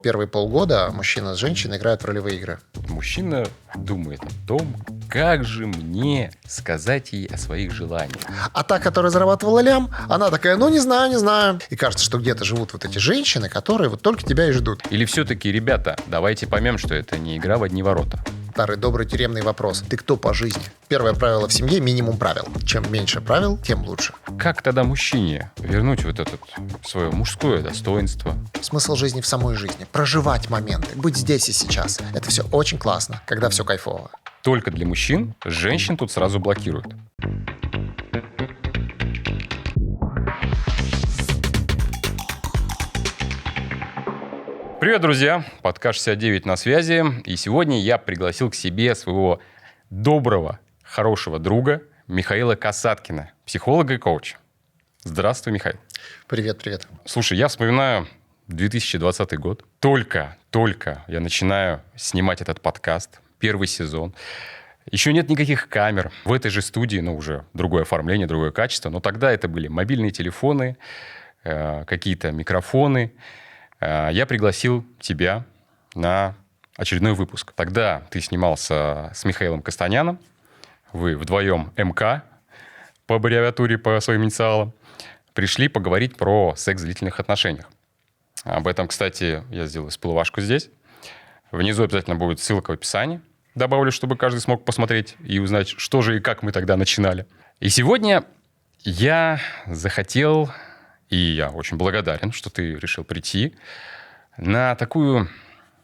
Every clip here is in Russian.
Первые полгода мужчина с женщиной играют в ролевые игры. Мужчина думает о том, как же мне сказать ей о своих желаниях. А та, которая зарабатывала лям, она такая, не знаю. И кажется, что где-то живут вот эти женщины, которые вот только тебя и ждут. Или все-таки, ребята, давайте поймем, что это не игра в одни ворота. Старый добрый тюремный вопрос. Ты кто по жизни? Первое правило в семье – минимум правил. Чем меньше правил, тем лучше. Как тогда мужчине вернуть вот это свое мужское достоинство? Смысл жизни в самой жизни. Проживать моменты. Быть здесь и сейчас. Это все очень классно, когда все кайфово. Только для мужчин, женщин тут сразу блокируют. Привет, друзья! Подкаст 69 на связи. И сегодня я пригласил к себе своего доброго, хорошего друга Михаила Касаткина, психолога и коуча. Здравствуй, Михаил. Привет. Слушай, я вспоминаю 2020 год. Только я начинаю снимать этот подкаст, первый сезон. Еще нет никаких камер. В этой же студии, уже другое оформление, другое качество. Но тогда это были мобильные телефоны, какие-то микрофоны. Я пригласил тебя на очередной выпуск. Тогда ты снимался с Михаилом Костаняном. Вы вдвоем МК по аббревиатуре, по своим инициалам. Пришли поговорить про секс в длительных отношениях. Об этом, кстати, я сделал всплывашку здесь. Внизу обязательно будет ссылка в описании. Добавлю, чтобы каждый смог посмотреть и узнать, что же и как мы тогда начинали. И сегодня я захотел, и я очень благодарен, что ты решил прийти на такую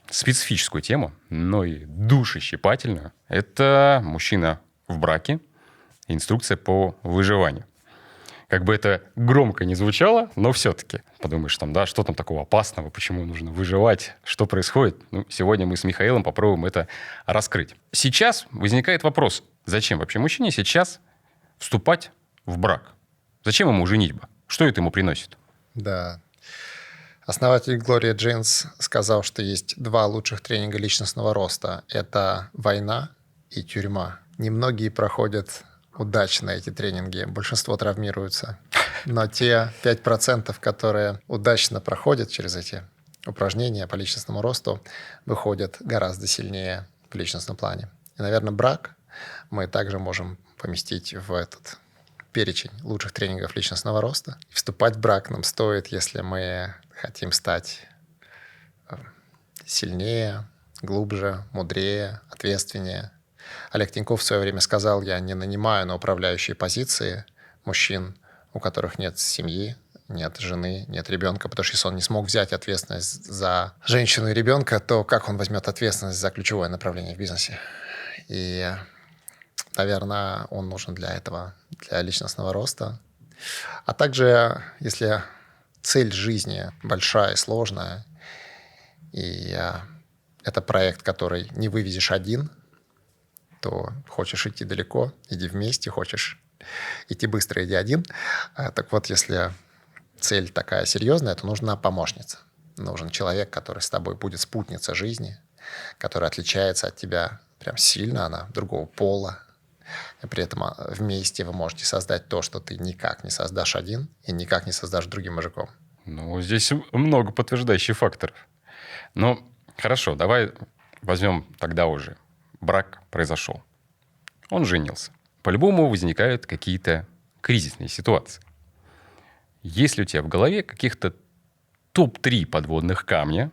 специфическую тему, но и душещипательную. Это мужчина в браке, инструкция по выживанию. Как бы это громко не звучало, но все-таки подумаешь, что там такого опасного, почему нужно выживать, что происходит. Сегодня мы с Михаилом попробуем это раскрыть. Сейчас возникает вопрос, зачем вообще мужчине сейчас вступать в брак? Зачем ему женитьба? Что это ему приносит? Да. Основатель Gloria Jeanс сказал, что есть два лучших тренинга личностного роста. Это война и тюрьма. Немногие проходят удачно эти тренинги. Большинство травмируются. Но те 5%, которые удачно проходят через эти упражнения по личностному росту, выходят гораздо сильнее в личностном плане. И, наверное, брак мы также можем поместить в этот перечень лучших тренингов личностного роста. Вступать в брак нам стоит, если мы хотим стать сильнее, глубже, мудрее, ответственнее. Олег Тиньков в свое время сказал, я не нанимаю на управляющие позиции мужчин, у которых нет семьи, нет жены, нет ребенка, потому что если он не смог взять ответственность за женщину и ребенка, то как он возьмет ответственность за ключевое направление в бизнесе? И, наверное, он нужен для этого, для личностного роста. А также, если цель жизни большая и сложная, и это проект, который не вывезешь один, то хочешь идти далеко, иди вместе, хочешь идти быстро, иди один. Так вот, если цель такая серьезная, то нужна помощница. Нужен человек, который с тобой будет спутница жизни, который отличается от тебя прям сильно, она другого пола. И при этом вместе вы можете создать то, что ты никак не создашь один и никак не создашь другим мужиком. Здесь много подтверждающих факторов. Хорошо, давай возьмем тогда уже. Брак произошел. Он женился. По-любому возникают какие-то кризисные ситуации. Есть ли у тебя в голове каких-то топ-3 подводных камня,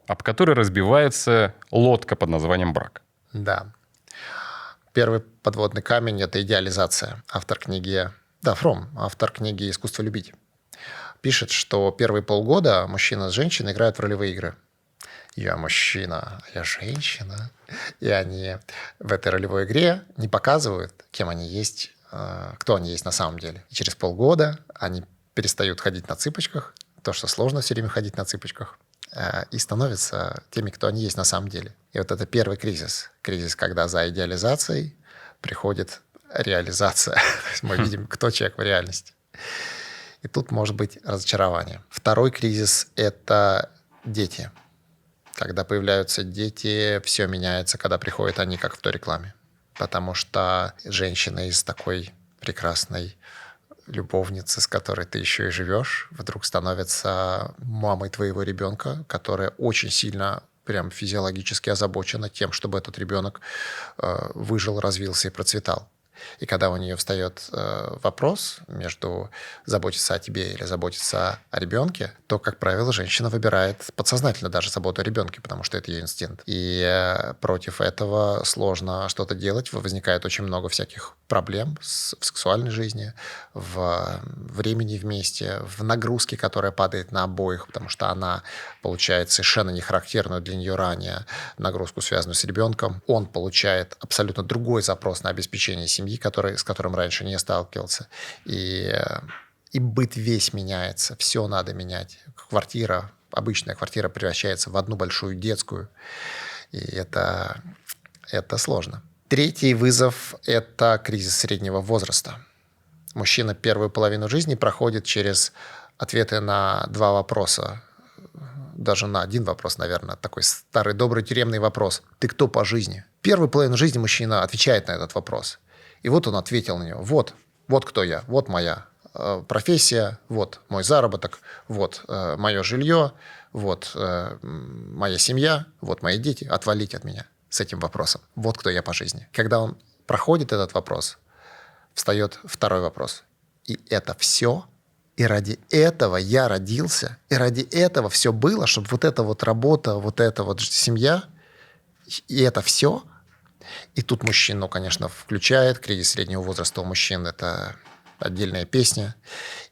об которые разбивается лодка под названием брак? Да. Первый подводный камень – это идеализация. Автор книги Фром, автор книги «Искусство любить», пишет, что первые полгода мужчина с женщиной играют в ролевые игры. Я мужчина, я женщина. И они в этой ролевой игре не показывают, кем они есть, кто они есть на самом деле. И через полгода они перестают ходить на цыпочках, то, что сложно все время ходить на цыпочках, и становятся теми, кто они есть на самом деле. И вот это первый кризис. Кризис, когда за идеализацией приходит реализация. То есть мы видим, кто человек в реальности. И тут может быть разочарование. Второй кризис – это дети. Когда появляются дети, все меняется, когда приходят они, как в той рекламе. Потому что женщина из такой прекрасной любовницы, с которой ты еще и живешь, вдруг становится мамой твоего ребенка, которая очень сильно прям физиологически озабочена тем, чтобы этот ребенок выжил, развился и процветал. И когда у нее встает вопрос между заботиться о тебе или заботиться о ребенке, то, как правило, женщина выбирает подсознательно даже заботу о ребенке, потому что это ее инстинкт. И против этого сложно что-то делать. Возникает очень много всяких проблем в сексуальной жизни, в времени вместе, в нагрузке, которая падает на обоих, потому что она получает совершенно не характерную для нее ранее нагрузку, связанную с ребенком. Он получает абсолютно другой запрос на обеспечение семьи, с которым раньше не сталкивался. И быт весь меняется, все надо менять. Квартира, обычная квартира превращается в одну большую детскую. И это сложно. Третий вызов – это кризис среднего возраста. Мужчина первую половину жизни проходит через ответы на 2 вопроса. Даже на 1 вопрос, наверное. Такой старый добрый тюремный вопрос. Ты кто по жизни? Первую половину жизни мужчина отвечает на этот вопрос. И вот он ответил на него. Вот кто я, вот моя профессия, вот мой заработок, вот мое жилье, вот моя семья, вот мои дети. Отвалите от меня с этим вопросом. Вот кто я по жизни. Когда он проходит этот вопрос, встает второй вопрос. И это все? И ради этого я родился? И ради этого все было? Чтобы вот эта вот работа, вот эта вот семья? И это все? И тут мужчину, конечно, включает. Кризис среднего возраста у мужчин – это отдельная песня.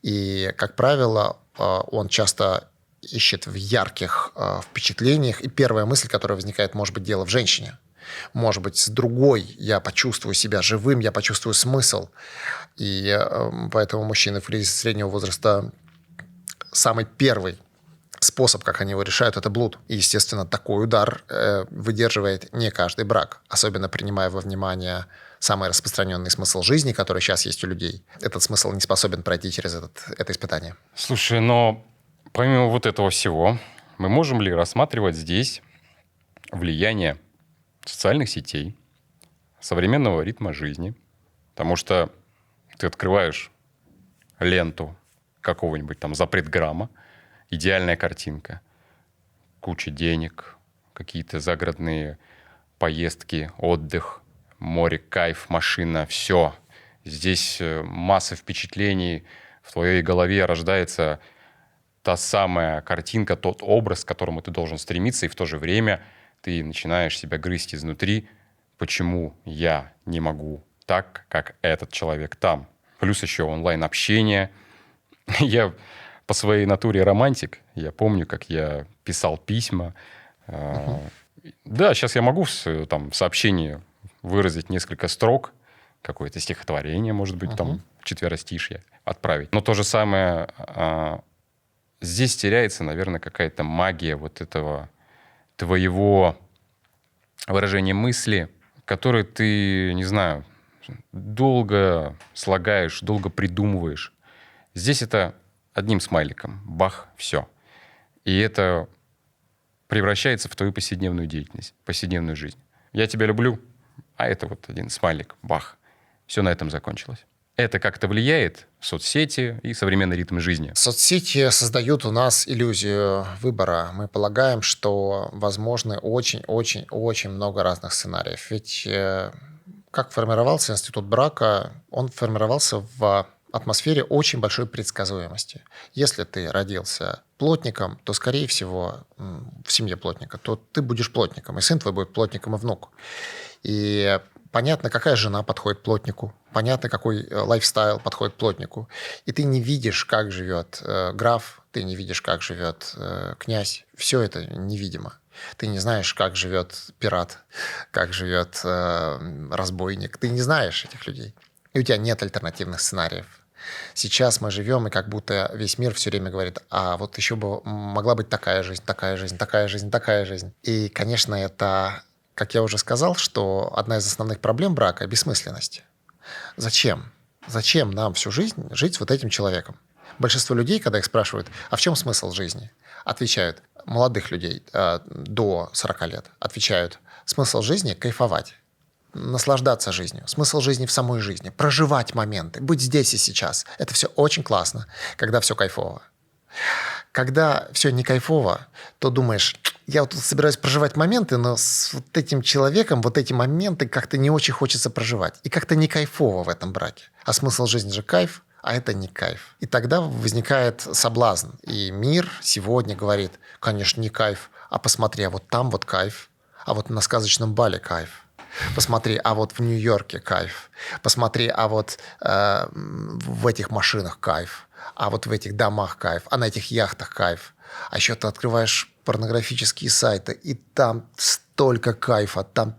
И, как правило, он часто ищет в ярких впечатлениях. И первая мысль, которая возникает, может быть, дело в женщине. Может быть, с другой я почувствую себя живым, я почувствую смысл. И поэтому мужчины в кризисе среднего возраста самый первый способ, как они его решают, это блуд. И, естественно, такой удар выдерживает не каждый брак, особенно принимая во внимание самый распространенный смысл жизни, который сейчас есть у людей. Этот смысл не способен пройти через это испытание. Слушай, но помимо вот этого всего, мы можем ли рассматривать здесь влияние социальных сетей, современного ритма жизни? Потому что ты открываешь ленту какого-нибудь там запретграмма, идеальная картинка, куча денег, какие-то загородные поездки, отдых, море, кайф, машина, все. Здесь масса впечатлений, в твоей голове рождается та самая картинка, тот образ, к которому ты должен стремиться, и в то же время ты начинаешь себя грызть изнутри, почему я не могу так, как этот человек там. Плюс еще онлайн-общение. Я по своей натуре романтик. Я помню, как я писал письма. Да, сейчас я могу в сообщении выразить несколько строк, какое-то стихотворение, может быть, там четверостишье отправить. Но то же самое здесь теряется, наверное, какая-то магия вот этого твоего выражения мысли, которые ты, не знаю, долго слагаешь, долго придумываешь. Здесь это одним смайликом. Бах, все. И это превращается в твою повседневную деятельность, повседневную жизнь. Я тебя люблю, а это вот один смайлик. Бах. Все на этом закончилось. Это как-то влияет, соцсети и современный ритм жизни? Соцсети создают у нас иллюзию выбора. Мы полагаем, что возможны очень-очень-очень много разных сценариев. Ведь как формировался институт брака, он формировался в атмосфере очень большой предсказуемости. Если ты родился плотником, то, скорее всего, в семье плотника, то ты будешь плотником, и сын твой будет плотником, и внук. И понятно, какая жена подходит плотнику, понятно, какой лайфстайл подходит плотнику. И ты не видишь, как живет граф, ты не видишь, как живет князь. Все это невидимо. Ты не знаешь, как живет пират, как живет разбойник. Ты не знаешь этих людей. И у тебя нет альтернативных сценариев. Сейчас мы живем, и как будто весь мир все время говорит, а вот еще бы могла быть такая жизнь, такая жизнь, такая жизнь, такая жизнь. И, конечно, это, как я уже сказал, что одна из основных проблем брака – бессмысленность. Зачем? Зачем нам всю жизнь жить с вот этим человеком? Большинство людей, когда их спрашивают, а в чем смысл жизни? Отвечают, молодых людей до 40 лет, отвечают, смысл жизни – кайфовать. наслаждаться жизнью. Смысл жизни в самой жизни. Проживать моменты. Быть здесь и сейчас. Это все очень классно, когда все кайфово. Когда все не кайфово, то думаешь, я вот собираюсь проживать моменты, но с вот этим человеком вот эти моменты как-то не очень хочется проживать. И как-то не кайфово в этом браке. А смысл жизни же кайф, а это не кайф. И тогда возникает соблазн. И мир сегодня говорит, конечно, не кайф, а посмотри, а вот там вот кайф, а вот на сказочном Бали кайф. Посмотри, а вот в Нью-Йорке кайф. Посмотри, а вот в этих машинах кайф. А вот в этих домах кайф. А на этих яхтах кайф. А еще ты открываешь порнографические сайты, и там столько кайфа. Там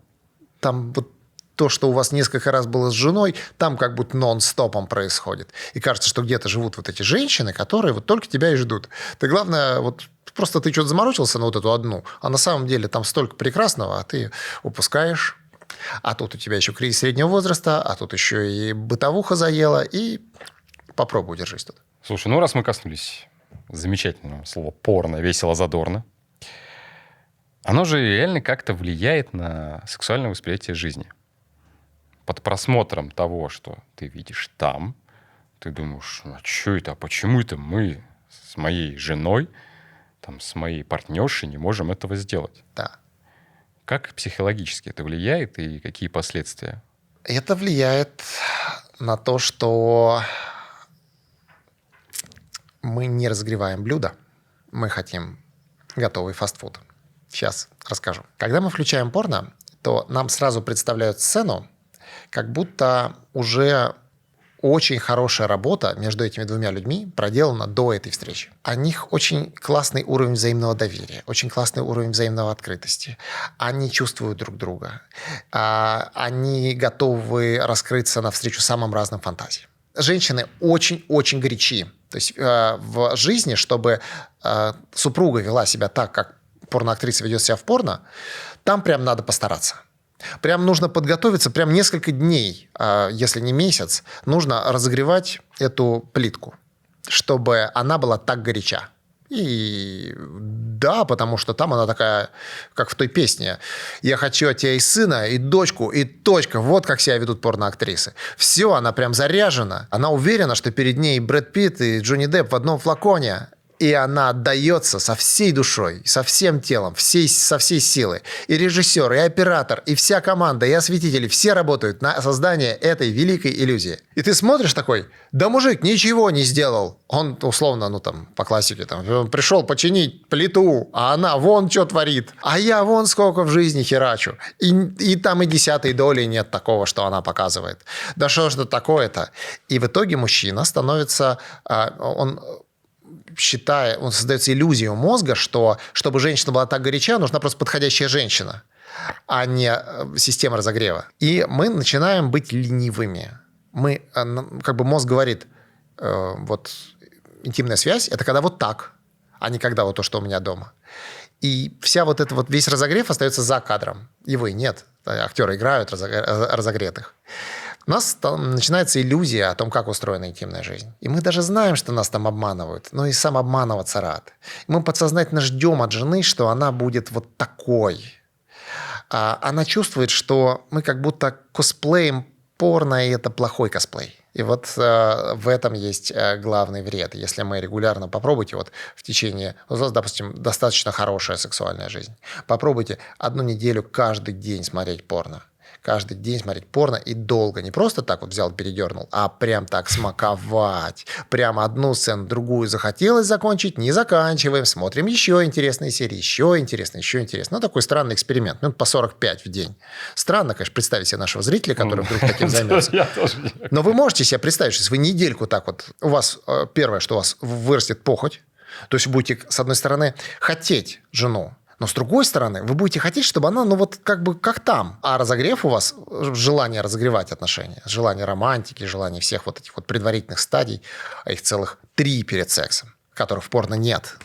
вот то, что у вас несколько раз было с женой, там как будто нон-стопом происходит. И кажется, что где-то живут вот эти женщины, которые вот только тебя и ждут. Ты, главное, вот просто ты что-то заморочился на вот эту одну, а на самом деле там столько прекрасного, а ты упускаешь. А тут у тебя еще кризис среднего возраста, а тут еще и бытовуха заела, и попробуй держись тут. Слушай, ну раз мы коснулись замечательного слова «порно», «весело-задорно», оно же реально как-то влияет на сексуальное восприятие жизни. Под просмотром того, что ты видишь там, ты думаешь, а что это, а почему это мы с моей женой, там, с моей партнершей не можем этого сделать? Да. Как психологически это влияет и какие последствия? Это влияет на то, что мы не разогреваем блюдо, мы хотим готовый фастфуд. Сейчас расскажу. Когда мы включаем порно, то нам сразу представляют сцену, как будто уже очень хорошая работа между этими двумя людьми проделана до этой встречи. У них очень классный уровень взаимного доверия, очень классный уровень взаимной открытости. Они чувствуют друг друга. Они готовы раскрыться навстречу самым разным фантазиям. Женщины очень-очень горячи. То есть в жизни, чтобы супруга вела себя так, как порноактриса ведет себя в порно, там прям надо постараться. Прям нужно подготовиться, прям несколько дней, если не месяц, нужно разогревать эту плитку, чтобы она была так горяча. И да, потому что там она такая, как в той песне. «Я хочу от тебя и сына, и дочку, и точка». Вот как себя ведут порноактрисы. Все, она прям заряжена. Она уверена, что перед ней Брэд Питт и Джонни Депп в одном флаконе. И она отдается со всей душой, со всем телом, со всей силой. И режиссер, и оператор, и вся команда, и осветители, все работают на создание этой великой иллюзии. И ты смотришь такой, да мужик ничего не сделал. Он условно, по классике, он пришел починить плиту, а она вон что творит. А я вон сколько в жизни херачу. И там и 10 доли нет такого, что она показывает. Да что ж это такое-то? И в итоге мужчина становится... он создается иллюзия у мозга, что чтобы женщина была так горяча, нужна просто подходящая женщина, а не система разогрева. И мы начинаем быть ленивыми. Мозг говорит, вот интимная связь – это когда вот так, а не когда вот то, что у меня дома. И весь разогрев остается за кадром. Его и нет. Актеры играют разогретых. У нас там начинается иллюзия о том, как устроена интимная жизнь. И мы даже знаем, что нас там обманывают, но и сам обманываться рад. И мы подсознательно ждем от жены, что она будет вот такой. Она чувствует, что мы как будто косплеем порно, и это плохой косплей. И вот в этом есть главный вред. Если мы регулярно попробуйте в течение... У вас, допустим, достаточно хорошая сексуальная жизнь. Попробуйте 1 неделю каждый день смотреть порно. Каждый день смотреть порно и долго. Не просто так взял, передернул, а прям так смаковать. Прям одну сцену, другую захотелось закончить, не заканчиваем. Смотрим еще интересные серии, еще интересные, еще интересные. Такой странный эксперимент. По 45 в день. Странно, конечно, представить себе нашего зрителя, который вдруг таким займется. Но вы можете себе представить, что если вы недельку так у вас первое, что у вас вырастет похоть, то есть вы будете, с одной стороны, хотеть жену, но с другой стороны, вы будете хотеть, чтобы она, как там. А разогрев у вас, желание разогревать отношения, желание романтики, желание всех этих предварительных стадий, а их целых 3 перед сексом, которых в порно нет.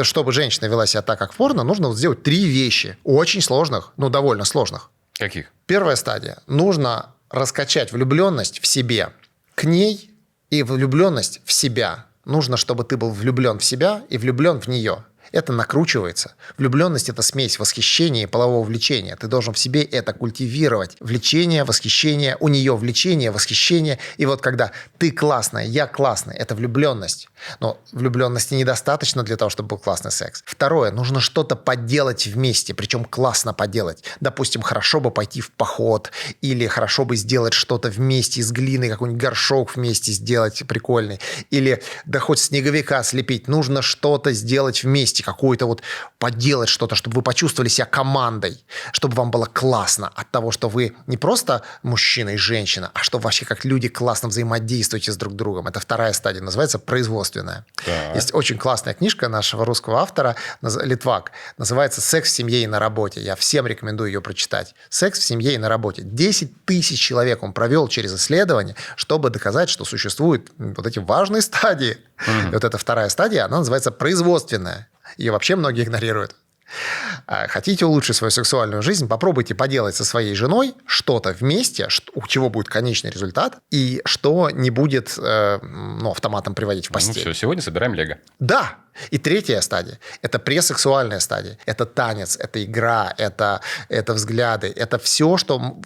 Чтобы женщина вела себя так, как в порно, нужно сделать 3 вещи. Очень сложных, довольно сложных. Каких? Первая стадия. Нужно раскачать влюбленность в себе к ней и влюбленность в себя. Нужно, чтобы ты был влюблен в себя и влюблен в нее. Это накручивается. Влюбленность – это смесь восхищения и полового влечения. Ты должен в себе это культивировать. Влечение, восхищение, у нее влечение, восхищение. И вот когда ты классная, я классный – это влюбленность. Но влюбленности недостаточно для того, чтобы был классный секс. Второе – нужно что-то поделать вместе, причем классно поделать. Допустим, хорошо бы пойти в поход или хорошо бы сделать что-то вместе из глины, какой-нибудь горшок вместе сделать прикольный. Или да хоть снеговика слепить. Нужно что-то сделать вместе, какое-то вот поделать что-то, чтобы вы почувствовали себя командой, чтобы вам было классно от того, что вы не просто мужчина и женщина, а что вообще как люди классно взаимодействуете с друг другом. Это вторая стадия, называется производственная. Так. Есть очень классная книжка нашего русского автора, Литвак, называется «Секс в семье и на работе». Я всем рекомендую ее прочитать. «Секс в семье и на работе». 10 тысяч человек он провел через исследование, чтобы доказать, что существуют вот эти важные стадии. И вот эта вторая стадия, она называется производственная. Ее вообще многие игнорируют. Хотите улучшить свою сексуальную жизнь, попробуйте поделать со своей женой что-то вместе, у чего будет конечный результат, и что не будет автоматом приводить в постель. Ну все, сегодня собираем лего. Да. И третья стадия – это пресексуальная стадия. Это танец, это игра, это взгляды. Это все, что…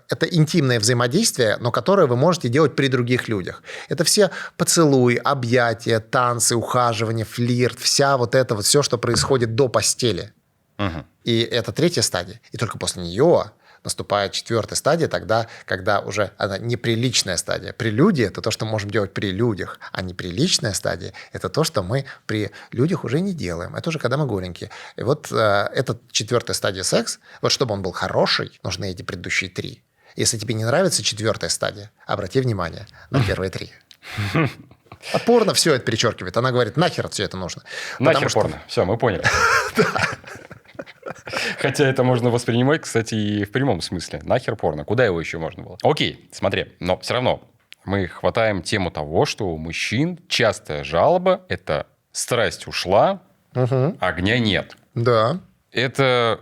Это интимное взаимодействие, но которое вы можете делать при других людях. Это все поцелуи, объятия, танцы, ухаживание, флирт. Вся вот это вот все, что происходит до постели. Угу. И это третья стадия. И только после нее наступает четвертая стадия, тогда, когда уже она неприличная стадия. Прелюдия – это то, что мы можем делать при людях, а неприличная стадия – это то, что мы при людях уже не делаем. Это уже когда мы голенькие. И вот эта четвертая стадия секс, вот чтобы он был хороший, нужны эти предыдущие три. Если тебе не нравится четвертая стадия, обрати внимание на первые три. А порно все это перечеркивает. Она говорит, нахер все это нужно. Нахер порно. Все, мы поняли. Хотя это можно воспринимать, кстати, и в прямом смысле. Нахер порно. Куда его еще можно было? Окей, смотри. Но все равно мы хватаем тему того, что у мужчин частая жалоба – это страсть ушла, огня нет. Да. Это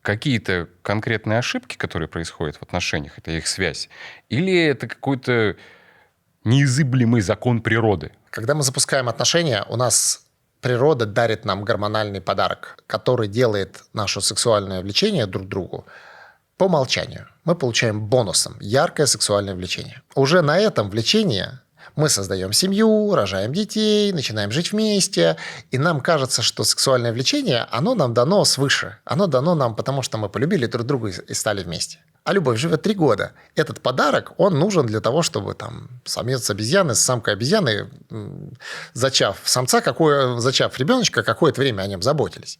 какие-то конкретные ошибки, которые происходят в отношениях, это их связь? Или это какой-то неизыблемый закон природы? Когда мы запускаем отношения, у нас природа дарит нам гормональный подарок, который делает наше сексуальное влечение друг к другу по умолчанию. Мы получаем бонусом яркое сексуальное влечение. Уже на этом влечении мы создаем семью, рожаем детей, начинаем жить вместе, и нам кажется, что сексуальное влечение, оно нам дано свыше. Оно дано нам, потому что мы полюбили друг друга и стали вместе. А любовь живет 3 года. Этот подарок, он нужен для того, чтобы там самец обезьяны с самкой обезьяны, зачав самца, зачав ребеночка, какое-то время о нем заботились.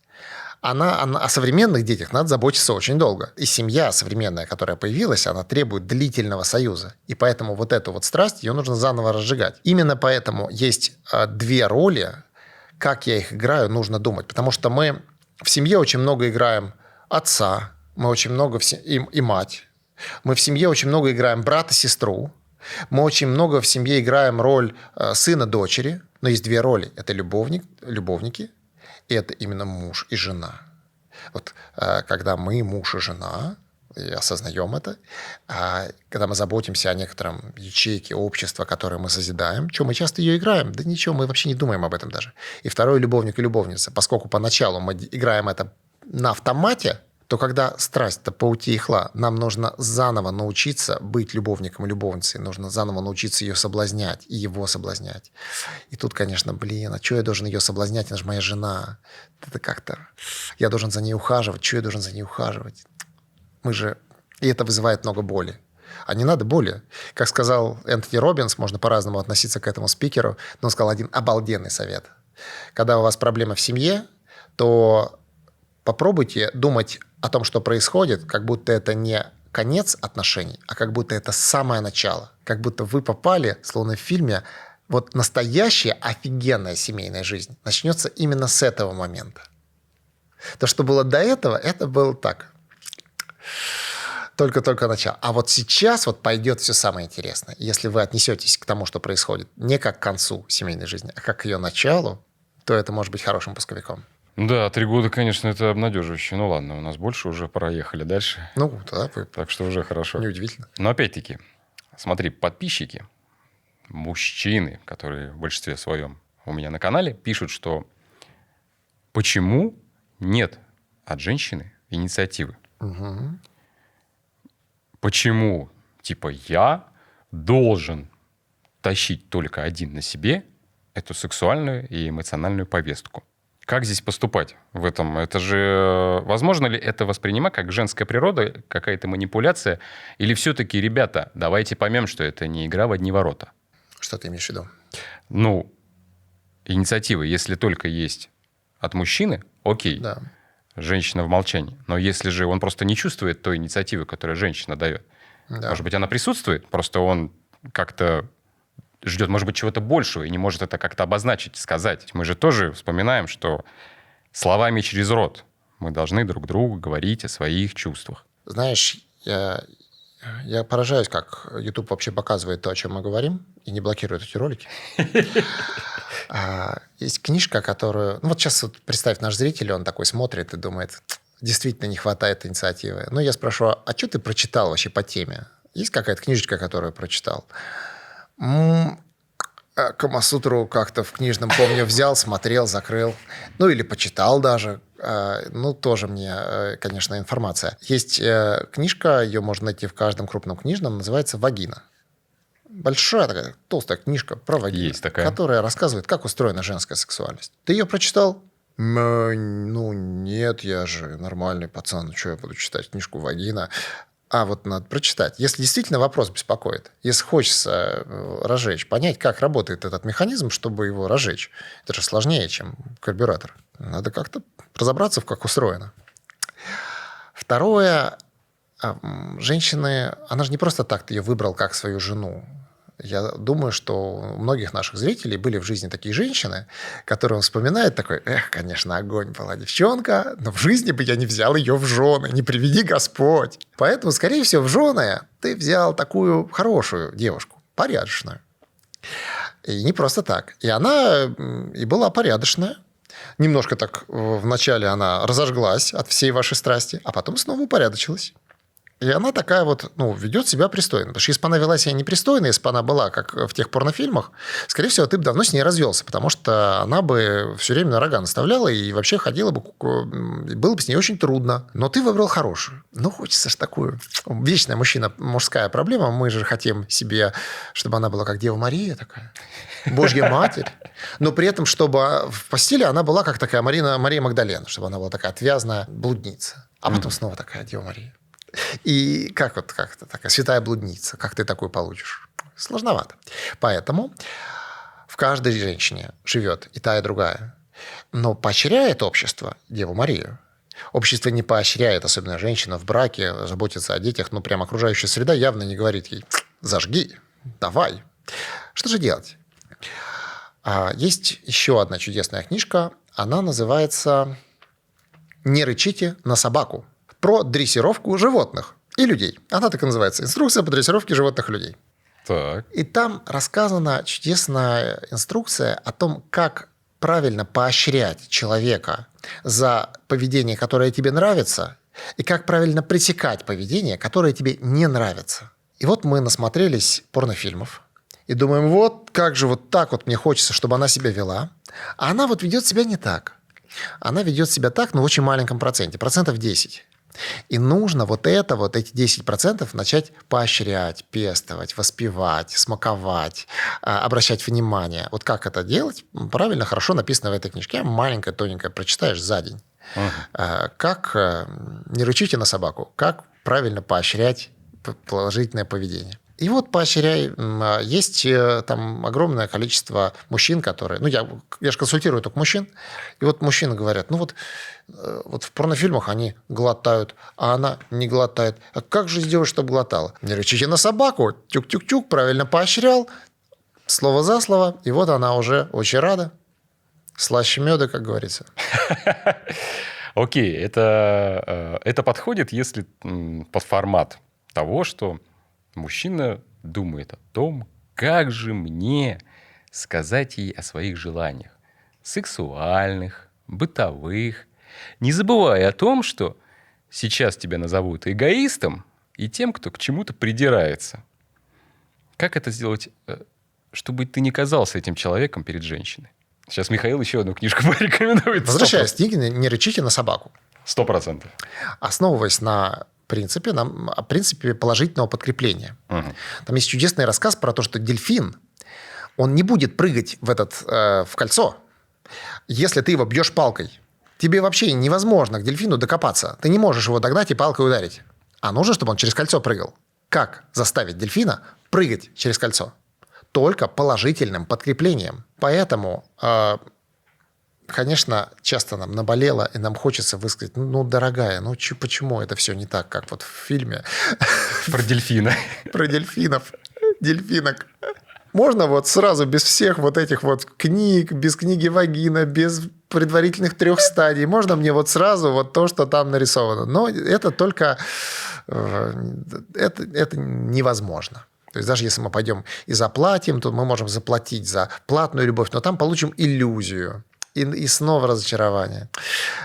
О современных детях надо заботиться очень долго. И семья современная, которая появилась, она требует длительного союза. И поэтому вот эту вот страсть, ее нужно заново разжигать. Именно поэтому есть 2 роли. Как я их играю, нужно думать. Потому что мы в семье очень много играем отца, мы очень много и мать. Мы в семье очень много играем брата, сестру. Мы очень много в семье играем роль сына, дочери. Но есть 2 роли. Это любовники. И это именно муж и жена. Вот когда мы муж и жена, и осознаем это, когда мы заботимся о некотором ячейке общества, которое мы созидаем, что мы часто ее играем? Да ничего, мы вообще не думаем об этом даже. И второй любовник и любовница. Поскольку поначалу мы играем это на автомате, то когда страсть-то поутихла, нам нужно заново научиться быть любовником и любовницей. Нужно заново научиться ее соблазнять и его соблазнять. И тут, конечно, а что я должен ее соблазнять? Она же моя жена. Это как-то… Я должен за ней ухаживать. Что я должен за ней ухаживать? И это вызывает много боли. А не надо боли. Как сказал Энтони Роббинс, можно по-разному относиться к этому спикеру, но он сказал один обалденный совет. Когда у вас проблема в семье, то попробуйте думать о том, что происходит, как будто это не конец отношений, а как будто это самое начало. Как будто вы попали, словно в фильме, вот настоящая офигенная семейная жизнь начнется именно с этого момента. То, что было до этого, это было так. Только-только начало. А вот сейчас вот пойдет все самое интересное. Если вы отнесетесь к тому, что происходит, не как к концу семейной жизни, а как к ее началу, то это может быть хорошим пусковиком. Да, 3 года, конечно, это обнадеживающе. Ну ладно, у нас больше уже проехали дальше. Ну, да, так что уже хорошо. Неудивительно. Но опять-таки, смотри, подписчики, мужчины, которые в большинстве своем у меня на канале, пишут, что Почему нет от женщины инициативы? Мгм. Почему, типа, я должен тащить только один на себе эту сексуальную и эмоциональную повестку? Как здесь поступать в этом? Это же... Возможно ли это воспринимать как женская природа, какая-то манипуляция? Или все-таки, ребята, давайте поймем, что это не игра в одни ворота? Что ты имеешь в виду? Ну, инициатива, если только есть от мужчины, окей, Да. женщина в молчании. Но если же он просто не чувствует той инициативы, которую женщина дает, Да. может быть, она присутствует, просто он как-то ждет, может быть, чего-то большего и не может это как-то обозначить, сказать. Мы же тоже вспоминаем, что словами через рот мы должны друг другу говорить о своих чувствах. Знаешь, я поражаюсь, как YouTube вообще показывает то, о чем мы говорим, и не блокирует эти ролики. Есть книжка, которую... Ну вот сейчас вот представь, наш зритель, он такой смотрит и думает, действительно не хватает инициативы. Ну я спрашиваю, а что ты прочитал вообще по теме? Есть какая-то книжечка, которую прочитал? Камасутру как-то в книжном, помню, взял, смотрел, закрыл. Ну, или почитал даже. Ну, тоже мне, конечно, информация. Есть книжка, ее можно найти в каждом крупном книжном, называется «Вагина». Большая такая толстая книжка про вагину, Есть такая. которая рассказывает, как устроена женская сексуальность. Ты ее прочитал? Ну, нет, я же нормальный пацан. Что я буду читать книжку «Вагина»? А вот надо прочитать. Если действительно вопрос беспокоит, если хочется разжечь, понять, как работает этот механизм, чтобы его разжечь. Это же сложнее, чем карбюратор. Надо как-то разобраться, как устроено. Второе. Женщины... Она же не просто так ты ее выбрал как свою жену. Я думаю, что у многих наших зрителей были в жизни такие женщины, которые он вспоминает такой, конечно, огонь была девчонка, но в жизни бы я не взял ее в жены, не приведи Господь. Поэтому, скорее всего, в жены ты взял такую хорошую девушку, порядочную. И не просто так. И она и была порядочная. Немножко так вначале она разожглась от всей вашей страсти, а потом снова упорядочилась. И она такая вот, ведет себя пристойно. Потому что если бы она вела себя непристойно, если бы она была, как в тех порнофильмах, скорее всего, ты бы давно с ней развелся, потому что она бы все время на рога наставляла и вообще ходила бы, было бы с ней очень трудно. Но ты выбрал хорошую. Хочется же такую. Вечная мужская проблема. Мы же хотим себе, чтобы она была как Дева Мария такая, Божья Матерь. Но при этом, чтобы в постели она была как такая Мария Магдалена, чтобы она была такая отвязная блудница. А потом снова такая Дева Мария. И как-то такая святая блудница. Как ты такую получишь? Сложновато. Поэтому в каждой женщине живет и та, и другая. Но поощряет общество Деву Марию. Общество не поощряет, особенно женщина в браке, заботиться о детях. Прям окружающая среда явно не говорит ей «зажги, давай». Что же делать? Есть еще одна чудесная книжка. Она называется «Не рычите на собаку». Про дрессировку животных и людей. Она так и называется. Инструкция по дрессировке животных и людей. Так. И там рассказана чудесная инструкция о том, как правильно поощрять человека за поведение, которое тебе нравится, и как правильно пресекать поведение, которое тебе не нравится. И вот мы насмотрелись порнофильмов и думаем, вот как же вот так вот мне хочется, чтобы она себя вела. А она вот ведет себя не так. Она ведет себя так, но в очень маленьком проценте, 10%. И нужно эти 10% начать поощрять, пестовать, воспевать, смаковать, обращать внимание. Вот как это делать? Правильно, хорошо написано в этой книжке. Маленькая, тоненькая, прочитаешь за день. Как не рычите на собаку, как правильно поощрять положительное поведение. И вот поощряй. Есть там огромное количество мужчин, которые... я же консультирую только мужчин. И вот мужчины говорят, вот в порнофильмах они глотают, а она не глотает. А как же сделать, чтобы глотала? Не рычите на собаку. Тюк-тюк-тюк, правильно поощрял. Слово за слово. И вот она уже очень рада. Слаще меда, как говорится. Окей, это подходит, если под формат того, что мужчина думает о том, как же мне сказать ей о своих желаниях. Сексуальных, бытовых. Не забывая о том, что сейчас тебя назовут эгоистом и тем, кто к чему-то придирается. Как это сделать, чтобы ты не казался этим человеком перед женщиной? Сейчас Михаил еще одну книжку порекомендует. Возвращаясь к книге «Не рычите на собаку». 100%. Основываясь на принципе положительного подкрепления. Угу. Там есть чудесный рассказ про то, что дельфин, он не будет прыгать в кольцо, если ты его бьешь палкой. Тебе вообще невозможно к дельфину докопаться. Ты не можешь его догнать и палкой ударить. А нужно, чтобы он через кольцо прыгал. Как заставить дельфина прыгать через кольцо? Только положительным подкреплением. Поэтому, конечно, часто нам наболело, и нам хочется высказать, дорогая, почему это все не так, как вот в фильме? Про дельфина. Про дельфинов. Дельфинок. Можно вот сразу без всех вот этих вот книг, без книги Вагина, без предварительных 3 стадий. Можно мне вот сразу вот то, что там нарисовано. Но это только... Это невозможно. То есть даже если мы пойдем и заплатим, то мы можем заплатить за платную любовь, но там получим иллюзию. И снова разочарование.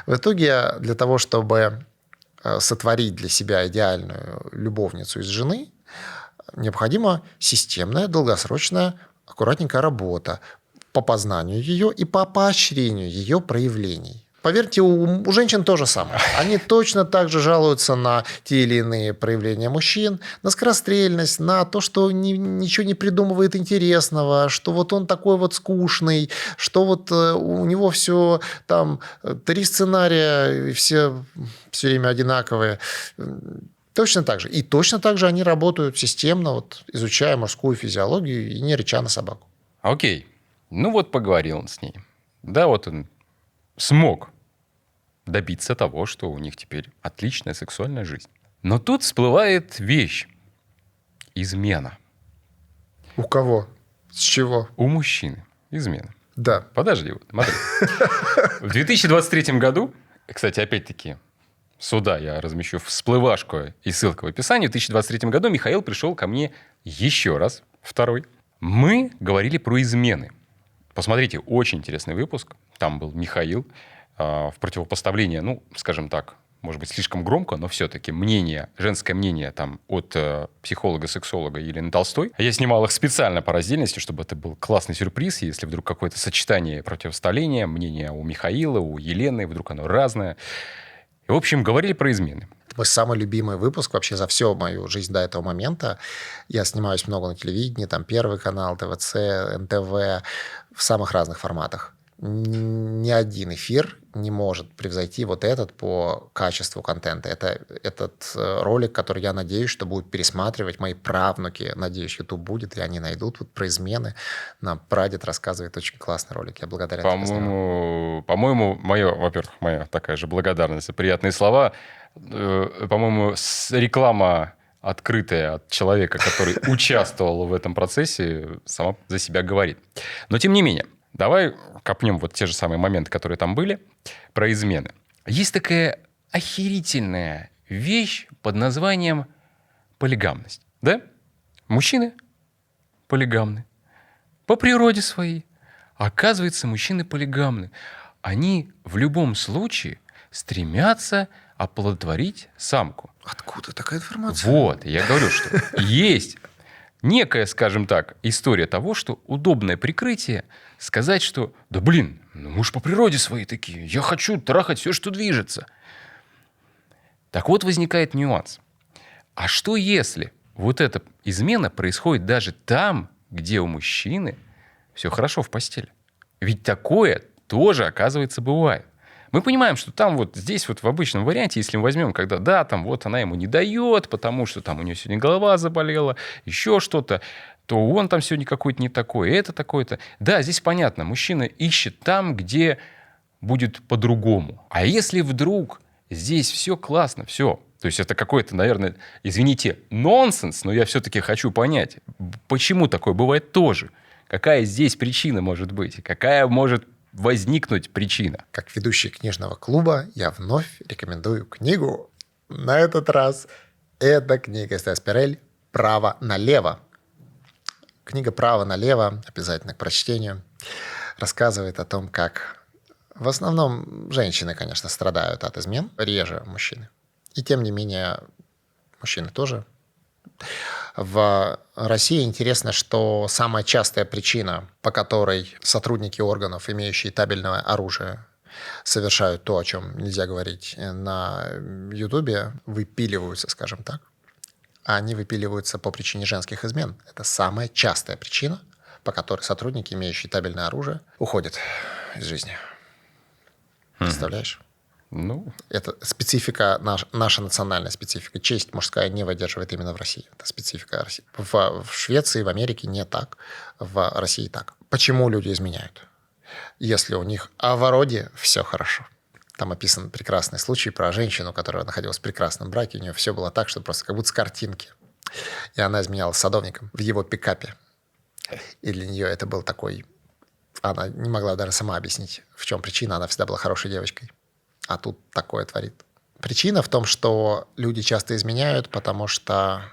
В итоге для того, чтобы сотворить для себя идеальную любовницу из жены, необходима системная, долгосрочная, аккуратненькая работа по познанию ее и по поощрению ее проявлений. Поверьте, у женщин то же самое. Они точно так же жалуются на те или иные проявления мужчин, на скорострельность, на то, что ничего не придумывает интересного, что вот он такой вот скучный, что вот у него все там 3 сценария, и все время одинаковые. Точно так же. И точно так же они работают системно, вот, изучая мужскую физиологию и не рыча на собаку. Окей. Поговорил он с ней. Да, вот он смог добиться того, что у них теперь отличная сексуальная жизнь. Но тут всплывает вещь. Измена. У кого? С чего? У мужчины. Измена. Да. Подожди, смотри. В 2023 году, кстати, опять-таки, сюда я размещу всплывашку и ссылку в описании. В 2023 году Михаил пришел ко мне еще раз, второй. Мы говорили про измены. Посмотрите, очень интересный выпуск. Там был Михаил. В противопоставление, скажем так, может быть, слишком громко, но все-таки женское мнение там от психолога-сексолога Елены Толстой. Я снимал их специально по раздельности, чтобы это был классный сюрприз, если вдруг какое-то сочетание противоставления, мнение у Михаила, у Елены, вдруг оно разное. И, в общем, говорили про измены. Мой самый любимый выпуск вообще за всю мою жизнь до этого момента. Я снимаюсь много на телевидении, там Первый канал, ТВЦ, НТВ, в самых разных форматах. Ни один эфир не может превзойти вот этот по качеству контента. Это этот ролик, который, я надеюсь, что будут пересматривать мои правнуки. Надеюсь, YouTube будет, и они найдут. Вот про измены нам прадед рассказывает очень классный ролик. Я благодарен тебе. По-моему, моя такая же благодарность и приятные слова. По-моему, реклама открытая от человека, который участвовал в этом процессе, сама за себя говорит. Но тем не менее, давай копнем вот те же самые моменты, которые там были, про измены. Есть такая охерительная вещь под названием полигамность. Да? Мужчины полигамны. По природе своей. Оказывается, мужчины полигамны. Они в любом случае стремятся оплодотворить самку. Откуда такая информация? Вот, я говорю, что есть некая, скажем так, история того, что удобное прикрытие сказать, что мы же по природе свои такие, я хочу трахать все, что движется. Так вот возникает нюанс. А что если вот эта измена происходит даже там, где у мужчины все хорошо в постели? Ведь такое тоже, оказывается, бывает. Мы понимаем, что там вот здесь вот в обычном варианте, если мы возьмем, когда да, там вот она ему не дает, потому что там у нее сегодня голова заболела, еще что-то, то он там сегодня какой-то не такой, это такой-то. Да, здесь понятно, мужчина ищет там, где будет по-другому. А если вдруг здесь все классно, все, то есть это какой-то, наверное, извините, нонсенс, но я все-таки хочу понять, почему такое бывает тоже. Какая здесь причина может быть? Какая может возникнуть причина? Как ведущий книжного клуба я вновь рекомендую книгу. На этот раз это книга Эстес Перель «Право налево». Книга «Право налево», обязательно к прочтению, рассказывает о том, как в основном женщины, конечно, страдают от измен, реже мужчины. И тем не менее, мужчины тоже. В России интересно, что самая частая причина, по которой сотрудники органов, имеющие табельное оружие, совершают то, о чем нельзя говорить на Ютубе, выпиливаются, скажем так. А они выпиливаются по причине женских измен. Это самая частая причина, по которой сотрудники, имеющие табельное оружие, уходят из жизни. Представляешь? Ну, Это специфика, наша национальная специфика. Честь мужская не выдерживает именно в России. Это специфика России. В Швеции, в Америке не так. В России так. Почему люди изменяют? Если у них в роде все хорошо. Там описан прекрасный случай про женщину, которая находилась в прекрасном браке. У нее все было так, что просто как будто с картинки. И она изменяла с садовником в его пикапе. И для нее это был такой... Она не могла даже сама объяснить, в чем причина. Она всегда была хорошей девочкой. А тут такое творит. Причина в том, что люди часто изменяют, потому что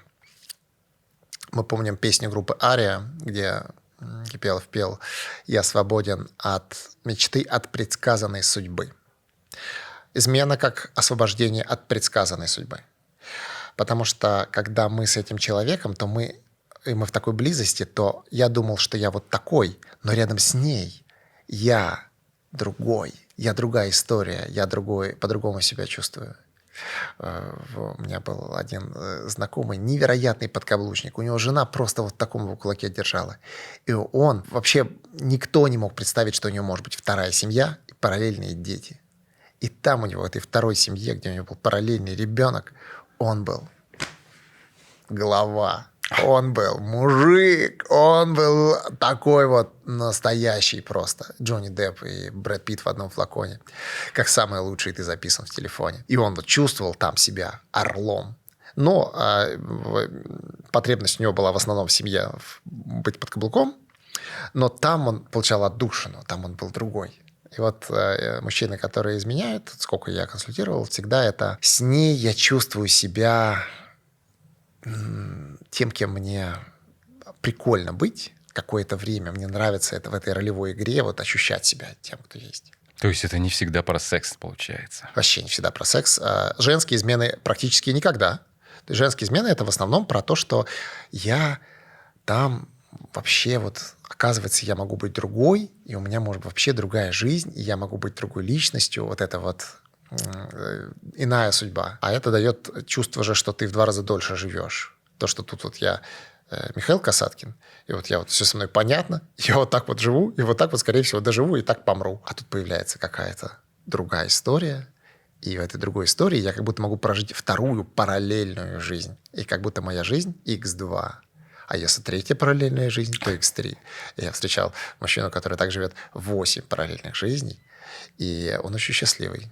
мы помним песню группы «Ария», где Кипелов пел «Я свободен от мечты, от предсказанной судьбы». Измена как освобождение от предсказанной судьбы. Потому что когда мы с этим человеком, то мы в такой близости, то я думал, что я вот такой, но рядом с ней я другой. Я другая история, я другой, по-другому себя чувствую. У меня был один знакомый, невероятный подкаблучник. У него жена просто вот в таком кулаке держала. И он, вообще никто не мог представить, что у него может быть вторая семья и параллельные дети. И там у него, в этой второй семье, где у него был параллельный ребенок, он был глава. Он был мужик, он был такой вот настоящий просто. Джонни Депп и Брэд Питт в одном флаконе. Как самый лучший ты записан в телефоне. И он вот чувствовал там себя орлом. Но потребность у него была в основном в семье быть под каблуком. Но там он получал отдушину, там он был другой. И вот мужчины, которые изменяют, сколько я консультировал, всегда это с ней я чувствую себя... тем, кем мне прикольно быть какое-то время. Мне нравится это в этой ролевой игре, вот ощущать себя тем, кто есть. то есть это не всегда про секс получается? Вообще не всегда про секс. Женские измены практически никогда. Женские измены – это в основном про то, что я там вообще вот, оказывается, я могу быть другой, и у меня может быть вообще другая жизнь, и я могу быть другой личностью. Вот это вот иная судьба. А это дает чувство же, что ты в 2 раза дольше живешь. То, что тут вот я Михаил Касаткин, и вот я вот все со мной понятно, я вот так вот живу, и вот так вот, скорее всего, доживу, и так помру. А тут появляется какая-то другая история, и в этой другой истории я как будто могу прожить вторую параллельную жизнь. И как будто моя жизнь x2. А если третья параллельная жизнь, то x3. И я встречал мужчину, который так живет 8 параллельных жизней, и он очень счастливый.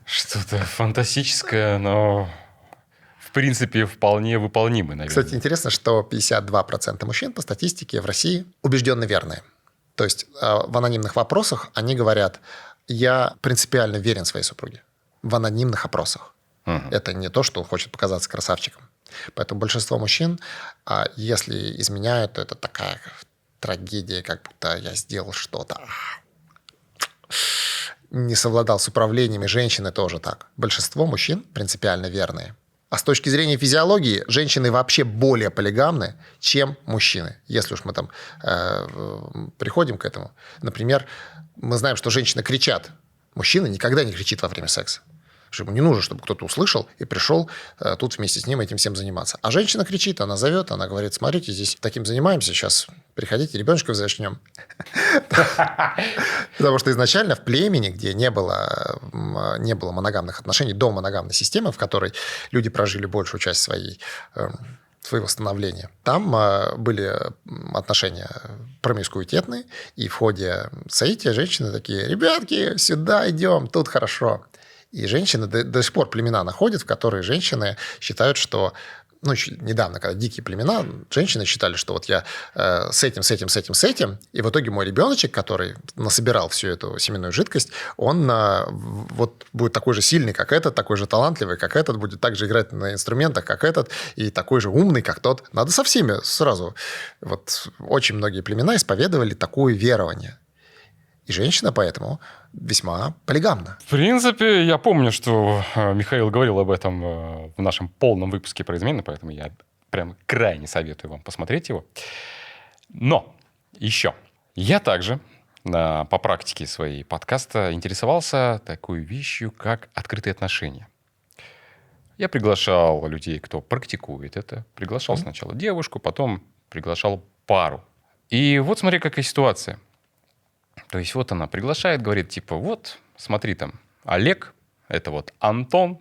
Что-то фантастическое, но в принципе вполне выполнимое, наверное. Кстати, интересно, что 52% мужчин по статистике в России убежденно верные. То есть в анонимных вопросах они говорят, я принципиально верен своей супруге. В анонимных опросах. Это не то, что он хочет показаться красавчиком. Поэтому большинство мужчин, если изменяют, то это такая трагедия, как будто я сделал что-то. Не совладал с управлением, и женщины тоже так. Большинство мужчин принципиально верные. А с точки зрения физиологии, женщины вообще более полигамны, чем мужчины. Если уж мы там приходим к этому. Например, мы знаем, что женщины кричат. Мужчина никогда не кричит во время секса. Ему не нужно, чтобы кто-то услышал и пришел тут вместе с ним этим всем заниматься. А женщина кричит, она зовет, она говорит, смотрите, здесь таким занимаемся, сейчас приходите, ребеночков зачнем. Потому что изначально в племени, где не было моногамных отношений, до моногамной системы, в которой люди прожили большую часть своего становления, там были отношения промискуитетные, и в ходе соития женщины такие, ребятки, сюда идем, тут хорошо. И женщины, до сих пор племена находят, в которые женщины считают, что... Ну, недавно, когда дикие племена, женщины считали, что вот я с этим, и в итоге мой ребеночек, который насобирал всю эту семенную жидкость, он вот будет такой же сильный, как этот, такой же талантливый, как этот, будет так же играть на инструментах, как этот, и такой же умный, как тот. Надо со всеми сразу. Вот очень многие племена исповедовали такое верование. И женщина поэтому весьма полигамна. В принципе, я помню, что Михаил говорил об этом в нашем полном выпуске про измены, поэтому я прям крайне советую вам посмотреть его. Но еще. Я также по практике своей подкаста интересовался такой вещью, как открытые отношения. Я приглашал людей, кто практикует это. Приглашал сначала девушку, потом приглашал пару. И вот смотри, какая ситуация. То есть вот она приглашает, говорит, типа, вот, смотри там, Олег, это вот Антон.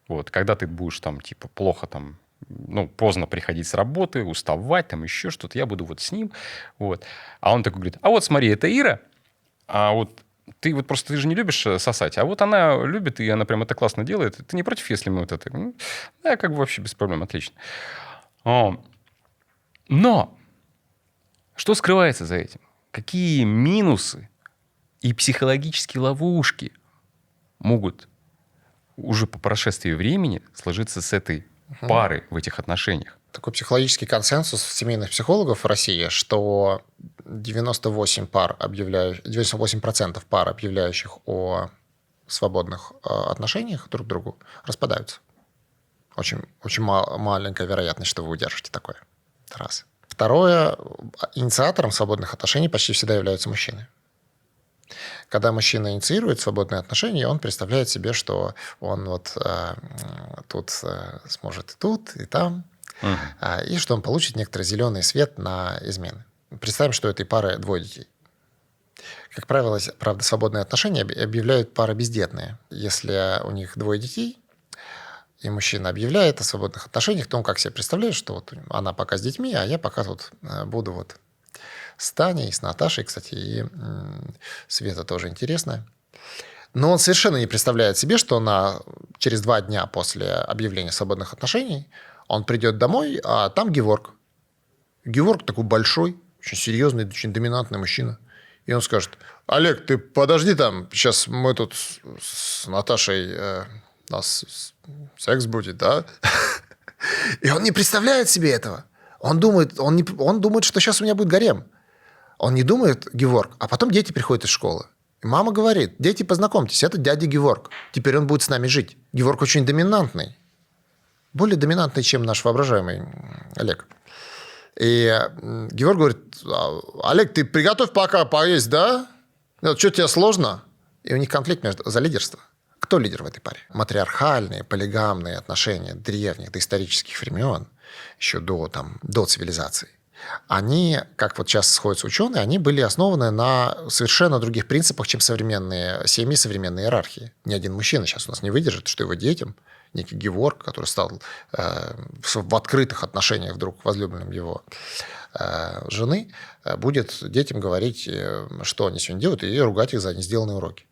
Вот, когда ты будешь там, типа, плохо там, ну, поздно приходить с работы, уставать, там еще что-то, я буду вот с ним. Вот. А он такой говорит, а вот смотри, это Ира, а вот ты вот просто, ты же не любишь сосать, а вот она любит, и она прям это классно делает. Ты не против, если мы вот это... Ну, да, как бы вообще без проблем, отлично. Но что скрывается за этим? Какие минусы и психологические ловушки могут уже по прошествии времени сложиться с этой пары в этих отношениях? Такой психологический консенсус семейных психологов в России, что 98% пар, объявляющих о свободных отношениях друг к другу, распадаются. Очень, очень маленькая вероятность, что вы удержите такое. Раз. Второе. Инициатором свободных отношений почти всегда являются мужчины. Когда мужчина инициирует свободные отношения, он представляет себе, что он вот тут сможет и тут, и там, и что он получит некоторый зеленый свет на измены. Представим, что у этой пары 2 детей. Как правило, правда, свободные отношения объявляют пары бездетные. Если у них 2 детей, и мужчина объявляет о свободных отношениях, то он как себе представляет, что вот она пока с детьми, а я пока тут буду вот с Таней, с Наташей, кстати, и Света тоже интересная. Но он совершенно не представляет себе, что через 2 дня после объявления свободных отношений он придет домой, а там Геворг. Геворг такой большой, очень серьезный, очень доминантный мужчина. И он скажет, Олег, ты подожди там, сейчас мы тут с Наташей, у нас секс будет, да? И он не представляет себе этого. Он думает, что сейчас у меня будет гарем. Он не думает Геворг, а потом дети приходят из школы. И мама говорит, дети, познакомьтесь, это дядя Геворг. Теперь он будет с нами жить. Геворг очень доминантный. Более доминантный, чем наш воображаемый Олег. И Геворг говорит, Олег, ты приготовь пока поесть, да? Что, тебе сложно? И у них конфликт за лидерство. Кто лидер в этой паре? Матриархальные, полигамные отношения древних, доисторических времен, еще до цивилизации. Они, как вот сейчас сходятся ученые, они были основаны на совершенно других принципах, чем современные семьи, современные иерархии. Ни один мужчина сейчас у нас не выдержит, что его детям, некий Геворг, который стал в открытых отношениях вдруг возлюбленным его жены, будет детям говорить, что они сегодня делают, и ругать их за несделанные уроки.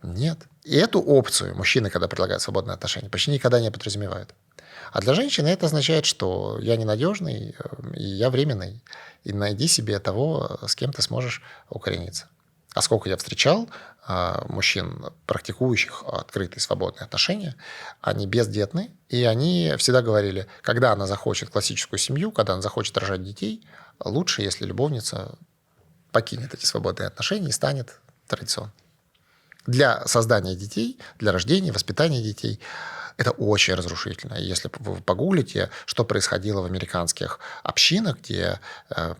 Нет. И эту опцию мужчины, когда предлагают свободные отношения, почти никогда не подразумевают. А для женщины это означает, что я ненадежный, и я временный, и найди себе того, с кем ты сможешь укорениться. А сколько я встречал мужчин, практикующих открытые свободные отношения, они бездетны, и они всегда говорили, когда она захочет классическую семью, когда она захочет рожать детей, лучше, если любовница покинет эти свободные отношения и станет традиционной. Для создания детей, для рождения, воспитания детей это очень разрушительно. Если вы погуглите, что происходило в американских общинах, где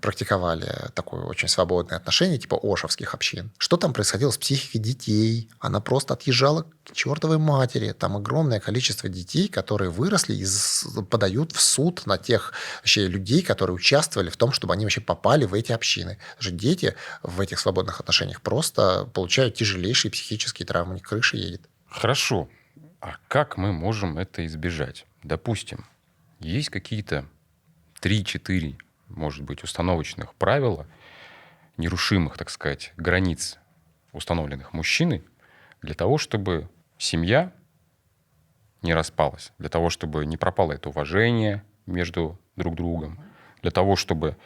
практиковали такое очень свободное отношение, типа ошевских общин, что там происходило с психикой детей? Она просто отъезжала к чертовой матери. Там огромное количество детей, которые выросли и подают в суд на тех вообще людей, которые участвовали в том, чтобы они вообще попали в эти общины. Даже дети в этих свободных отношениях просто получают тяжелейшие психические травмы, у них крыша едет. Хорошо. А как мы можем это избежать? Допустим, есть какие-то 3-4, может быть, установочных правила, нерушимых, так сказать, границ, установленных мужчиной, для того, чтобы семья не распалась, для того, чтобы не пропало это уважение между друг другом, для того, чтобы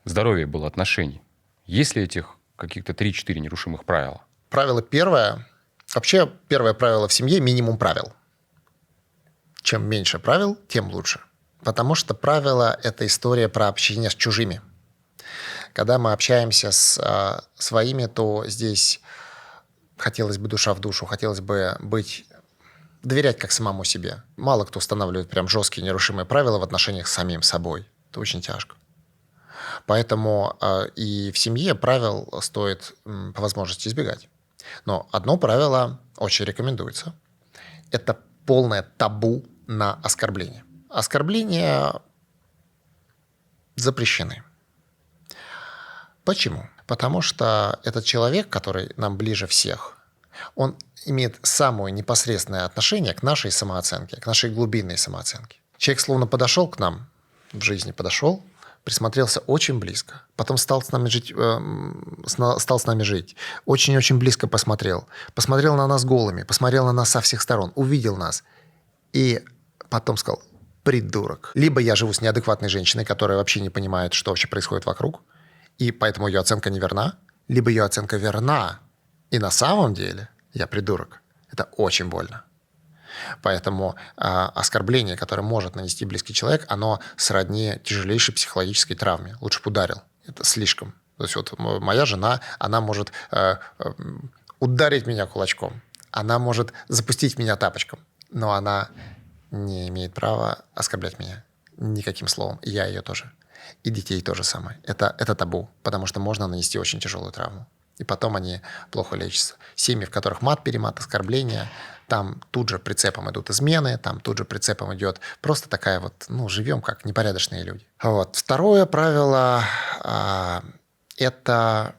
здоровье было отношений. Есть ли этих каких-то 3-4 нерушимых правила? Правило первое. Вообще, первое правило в семье – минимум правил. Чем меньше правил, тем лучше. Потому что правила – это история про общение с чужими. Когда мы общаемся с своими, то здесь хотелось бы душа в душу, хотелось бы быть доверять как самому себе. Мало кто устанавливает прям жесткие нерушимые правила в отношениях с самим собой. Это очень тяжко. Поэтому и в семье правил стоит по возможности избегать. Но одно правило очень рекомендуется. Это полное табу на оскорбление. Оскорбления запрещены. Почему? Потому что этот человек, который нам ближе всех, он имеет самое непосредственное отношение к нашей самооценке, к нашей глубинной самооценке. Человек словно подошел к нам, в жизни подошел, присмотрелся очень близко, потом стал с нами жить, очень-очень близко посмотрел на нас голыми, посмотрел на нас со всех сторон, увидел нас и потом сказал: придурок. Либо я живу с неадекватной женщиной, которая вообще не понимает, что вообще происходит вокруг, и поэтому ее оценка неверна, либо ее оценка верна, и на самом деле я придурок. Это очень больно. Поэтому оскорбление, которое может нанести близкий человек, оно сродни тяжелейшей психологической травме. Лучше бы ударил. Это слишком. То есть вот моя жена, она может ударить меня кулачком, она может запустить меня тапочком, но она не имеет права оскорблять меня никаким словом. И я ее тоже. И детей то же самое. Это табу, потому что можно нанести очень тяжелую травму. И потом они плохо лечатся. Семьи, в которых мат-перемат, оскорбления, там тут же прицепом идут измены, там тут же прицепом идет просто такая вот, живем как непорядочные люди. Вот. Второе правило это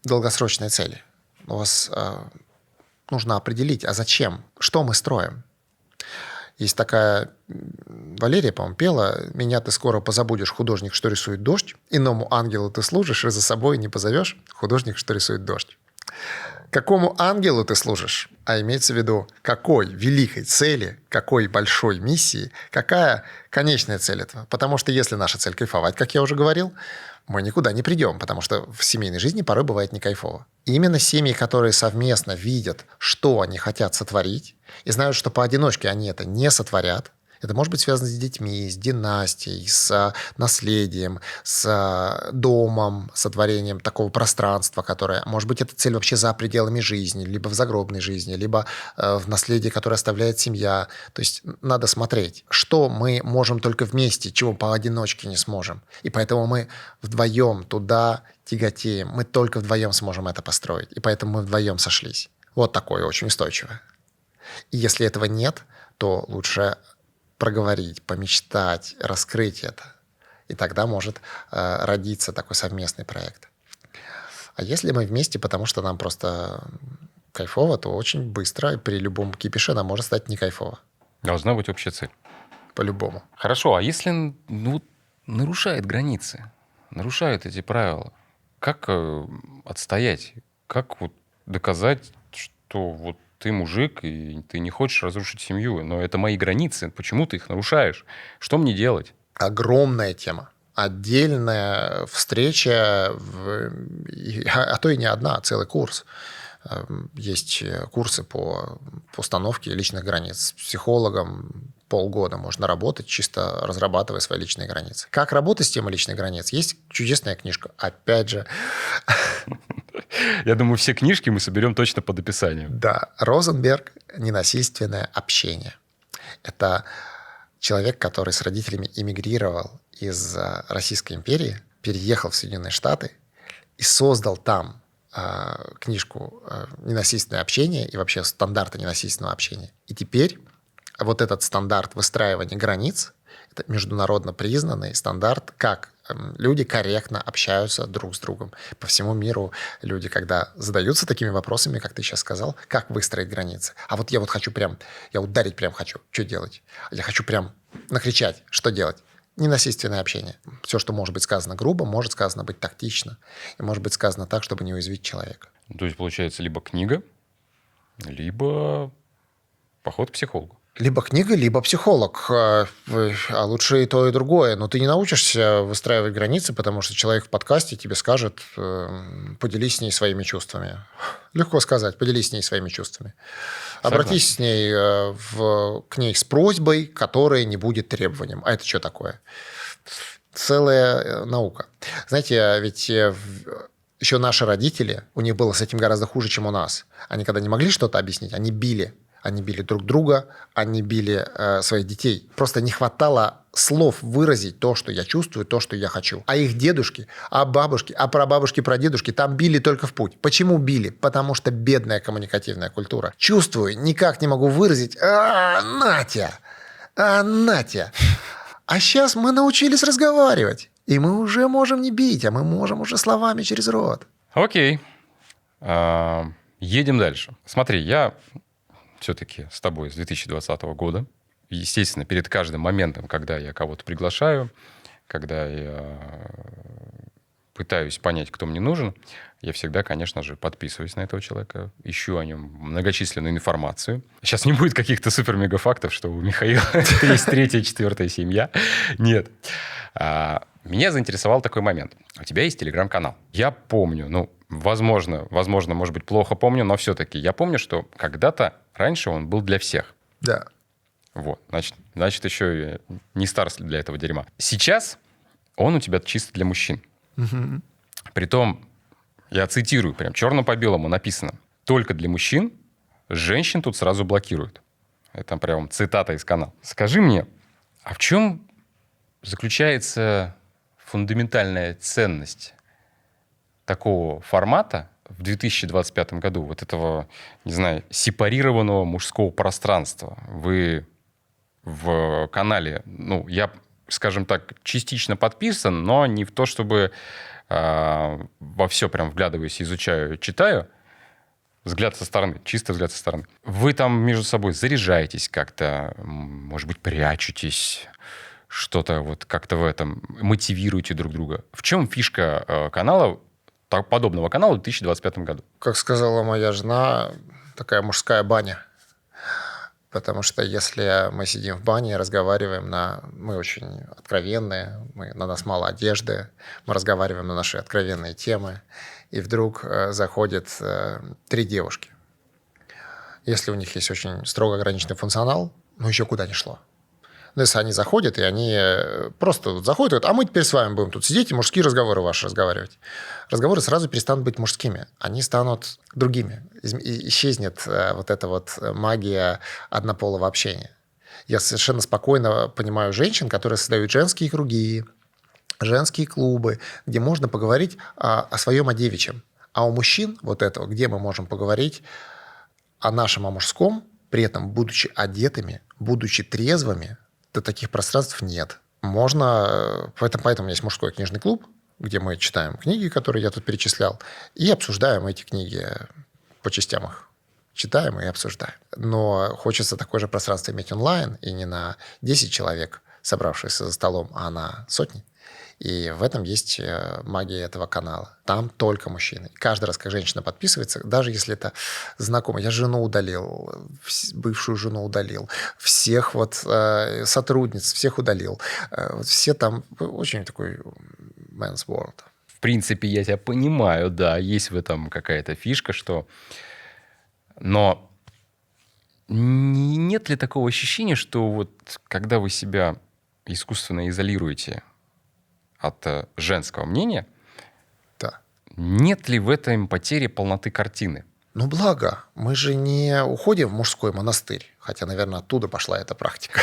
долгосрочные цели. У вас нужно определить, а зачем, что мы строим. Есть такая Валерия, по-моему, пела: «Меня ты скоро позабудешь, художник, что рисует дождь. Иному ангелу ты служишь, и за собой не позовешь, художник, что рисует дождь». Какому ангелу ты служишь? А имеется в виду, какой великой цели, какой большой миссии, какая конечная цель этого. Потому что если наша цель кайфовать, как я уже говорил, мы никуда не придем, потому что в семейной жизни порой бывает не кайфово. И именно семьи, которые совместно видят, что они хотят сотворить, и знают, что поодиночке они это не сотворят, это может быть связано с детьми, с династией, с наследием, с домом, сотворением такого пространства, которое... Может быть, это цель вообще за пределами жизни, либо в загробной жизни, либо в наследии, которое оставляет семья. То есть надо смотреть, что мы можем только вместе, чего поодиночке не сможем. И поэтому мы вдвоем туда тяготеем. Мы только вдвоем сможем это построить. И поэтому мы вдвоем сошлись. Вот такое очень устойчивое. И если этого нет, то лучше проговорить, помечтать, раскрыть это. И тогда может родиться такой совместный проект. А если мы вместе, потому что нам просто кайфово, то очень быстро при любом кипише нам может стать не кайфово. Должна быть общая цель. По-любому. Хорошо, а если нарушает границы, нарушает эти правила, как отстоять? Как доказать, что ты мужик, и ты не хочешь разрушить семью, но это мои границы, почему ты их нарушаешь? Что мне делать? Огромная тема. Отдельная встреча, а то и не одна, а целый курс. Есть курсы по установке личных границ. С психологом полгода можно работать, чисто разрабатывая свои личные границы. Как работать с темой личных границ? Есть чудесная книжка. Опять же... Я думаю, все книжки мы соберем точно под описанием. Да. Розенберг «Ненасильственное общение». Это человек, который с родителями эмигрировал из Российской империи, переехал в Соединенные Штаты и создал там книжку «Ненасильственное общение» и вообще стандарты ненасильственного общения. И теперь вот этот стандарт выстраивания границ – это международно признанный стандарт, как люди корректно общаются друг с другом. По всему миру люди, когда задаются такими вопросами, как ты сейчас сказал, как выстроить границы. А вот я хочу я ударить хочу. Что делать? Я хочу накричать. Что делать? Ненасильственное общение. Все, что может быть сказано грубо, может сказано быть тактично. И может быть сказано так, чтобы не уязвить человека. То есть, получается, либо книга, либо поход к психологу. Либо книга, либо психолог. А лучше и то, и другое. Но ты не научишься выстраивать границы, потому что человек в подкасте тебе скажет: поделись с ней своими чувствами. Легко сказать, поделись с ней своими чувствами. Обратись с ней к ней с просьбой, которая не будет требованием. А это что такое? Целая наука. Знаете, ведь еще наши родители, у них было с этим гораздо хуже, чем у нас. Они когда не могли что-то объяснить, они били. Они били друг друга, они били своих детей. Просто не хватало слов выразить то, что я чувствую, то, что я хочу. А их дедушки, а бабушки, а прабабушки, прадедушки там били только в путь. Почему били? Потому что бедная коммуникативная культура. Чувствую, никак не могу выразить. Натя! Натя! А сейчас мы научились разговаривать. И мы уже можем не бить, а мы можем уже словами через рот. Окей. Едем дальше. Смотри, я все-таки с тобой с 2020 года. Естественно, перед каждым моментом, когда я кого-то приглашаю, когда я пытаюсь понять, кто мне нужен, я всегда, конечно же, подписываюсь на этого человека, ищу о нем многочисленную информацию. Сейчас не будет каких-то супер-мега-фактов, что у Михаила есть третья, четвертая семья. Нет. Меня заинтересовал такой момент. У тебя есть телеграм-канал. Я помню, возможно, может быть, плохо помню, но все-таки я помню, что когда-то раньше он был для всех. Да. Вот. Значит, еще не стар для этого дерьма. Сейчас он у тебя чисто для мужчин. Угу. Притом, я цитирую, прям черно по белому написано: только для мужчин, женщин тут сразу блокируют. Это прям цитата из канала. Скажи мне, а в чем заключается фундаментальная ценность такого формата в 2025 году, вот этого, не знаю, сепарированного мужского пространства? Вы в канале, я, скажем так, частично подписан, но не в то, чтобы во все прям вглядываюсь, изучаю, читаю. Взгляд со стороны, чисто взгляд со стороны. Вы там между собой заряжаетесь как-то, может быть, прячетесь, что-то вот как-то в этом, мотивируете друг друга. В чем фишка канала, подобного канала в 2025 году? Как сказала моя жена, такая мужская баня. Потому что если мы сидим в бане и разговариваем мы очень откровенные, на нас мало одежды, мы разговариваем на наши откровенные темы, и вдруг заходят 3 девушки. Если у них есть очень строго ограниченный функционал, еще куда ни шло. Но если они заходят, и они просто заходят, говорят: а мы теперь с вами будем тут сидеть и мужские разговоры ваши разговаривать. Разговоры сразу перестанут быть мужскими. Они станут другими. Исчезнет вот эта вот магия однополого общения. Я совершенно спокойно понимаю женщин, которые создают женские круги, женские клубы, где можно поговорить о своем, о девичьем. А у мужчин вот этого, где мы можем поговорить о нашем, о мужском, при этом будучи одетыми, будучи трезвыми, то таких пространств нет. Можно... Поэтому у меня есть мужской книжный клуб, где мы читаем книги, которые я тут перечислял, и обсуждаем эти книги по частям их. Читаем и обсуждаем. Но хочется такое же пространство иметь онлайн, и не на 10 человек, собравшихся за столом, а на сотни. И в этом есть магия этого канала. Там только мужчины. Каждый раз, как женщина подписывается, даже если это знакомый, я жену удалил, бывшую жену удалил, всех сотрудниц, всех удалил. Все там очень такой man's world. В принципе, я тебя понимаю, да, есть в этом какая-то фишка, что... Но нет ли такого ощущения, что вот когда вы себя искусственно изолируете от женского мнения, Да. нет ли в этом потери полноты картины? Благо, мы же не уходим в мужской монастырь, хотя, наверное, оттуда пошла эта практика.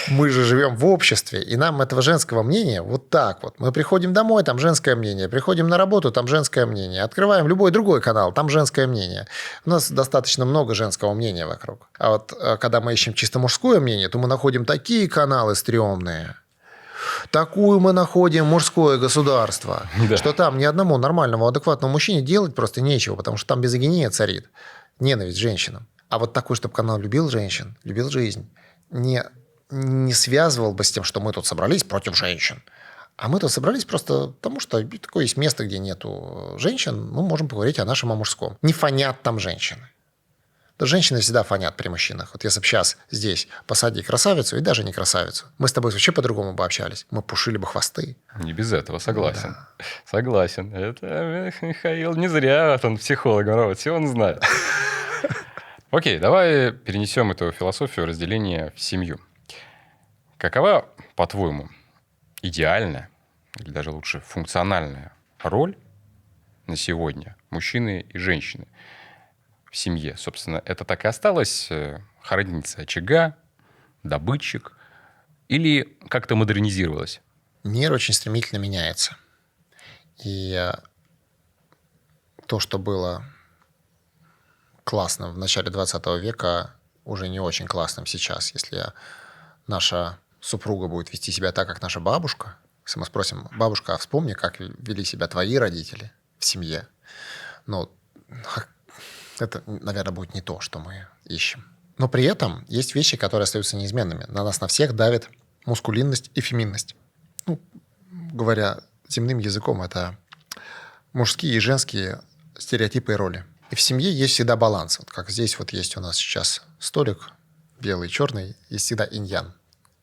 Мы же живем в обществе, и нам этого женского мнения вот так вот. Мы приходим домой, там женское мнение, приходим на работу, там женское мнение, открываем любой другой канал, там женское мнение. У нас достаточно много женского мнения вокруг. А вот когда мы ищем чисто мужское мнение, то мы находим такие каналы стрёмные, такую мы находим мужское государство, да, что там ни одному нормальному, адекватному мужчине делать просто нечего, потому что там мизогиния царит, ненависть к женщинам. А вот такой, чтобы канал любил женщин, любил жизнь, не связывал бы с тем, что мы тут собрались против женщин. А мы тут собрались просто потому, что такое есть место, где нету женщин, мы можем поговорить о нашем, о мужском. Не фонят там женщины. Да, женщины всегда фонят при мужчинах. Вот если бы сейчас здесь посади красавицу и даже не красавицу, мы с тобой вообще по-другому бы общались. Мы пушили бы хвосты. Не без этого, согласен. Да. Согласен. Это Михаил не зря, он психолог, все он знает. Окей, давай перенесем эту философию разделения в семью. Какова, по-твоему, идеальная, или даже лучше функциональная роль на сегодня мужчины и женщины в семье, собственно, это так и осталось? Хранительница очага, добытчик? Или как-то модернизировалось? Мир очень стремительно меняется. И то, что было классным в начале 20 века, уже не очень классным сейчас. Если наша супруга будет вести себя так, как наша бабушка, если мы спросим: бабушка, а вспомни, как вели себя твои родители в семье, ну, это, наверное, будет не то, что мы ищем. Но при этом есть вещи, которые остаются неизменными. На нас на всех давит мускулинность и феминность. Ну, говоря земным языком, это мужские и женские стереотипы и роли. И в семье есть всегда баланс. Вот как здесь вот есть у нас сейчас столик белый, черный, есть всегда инь-ян.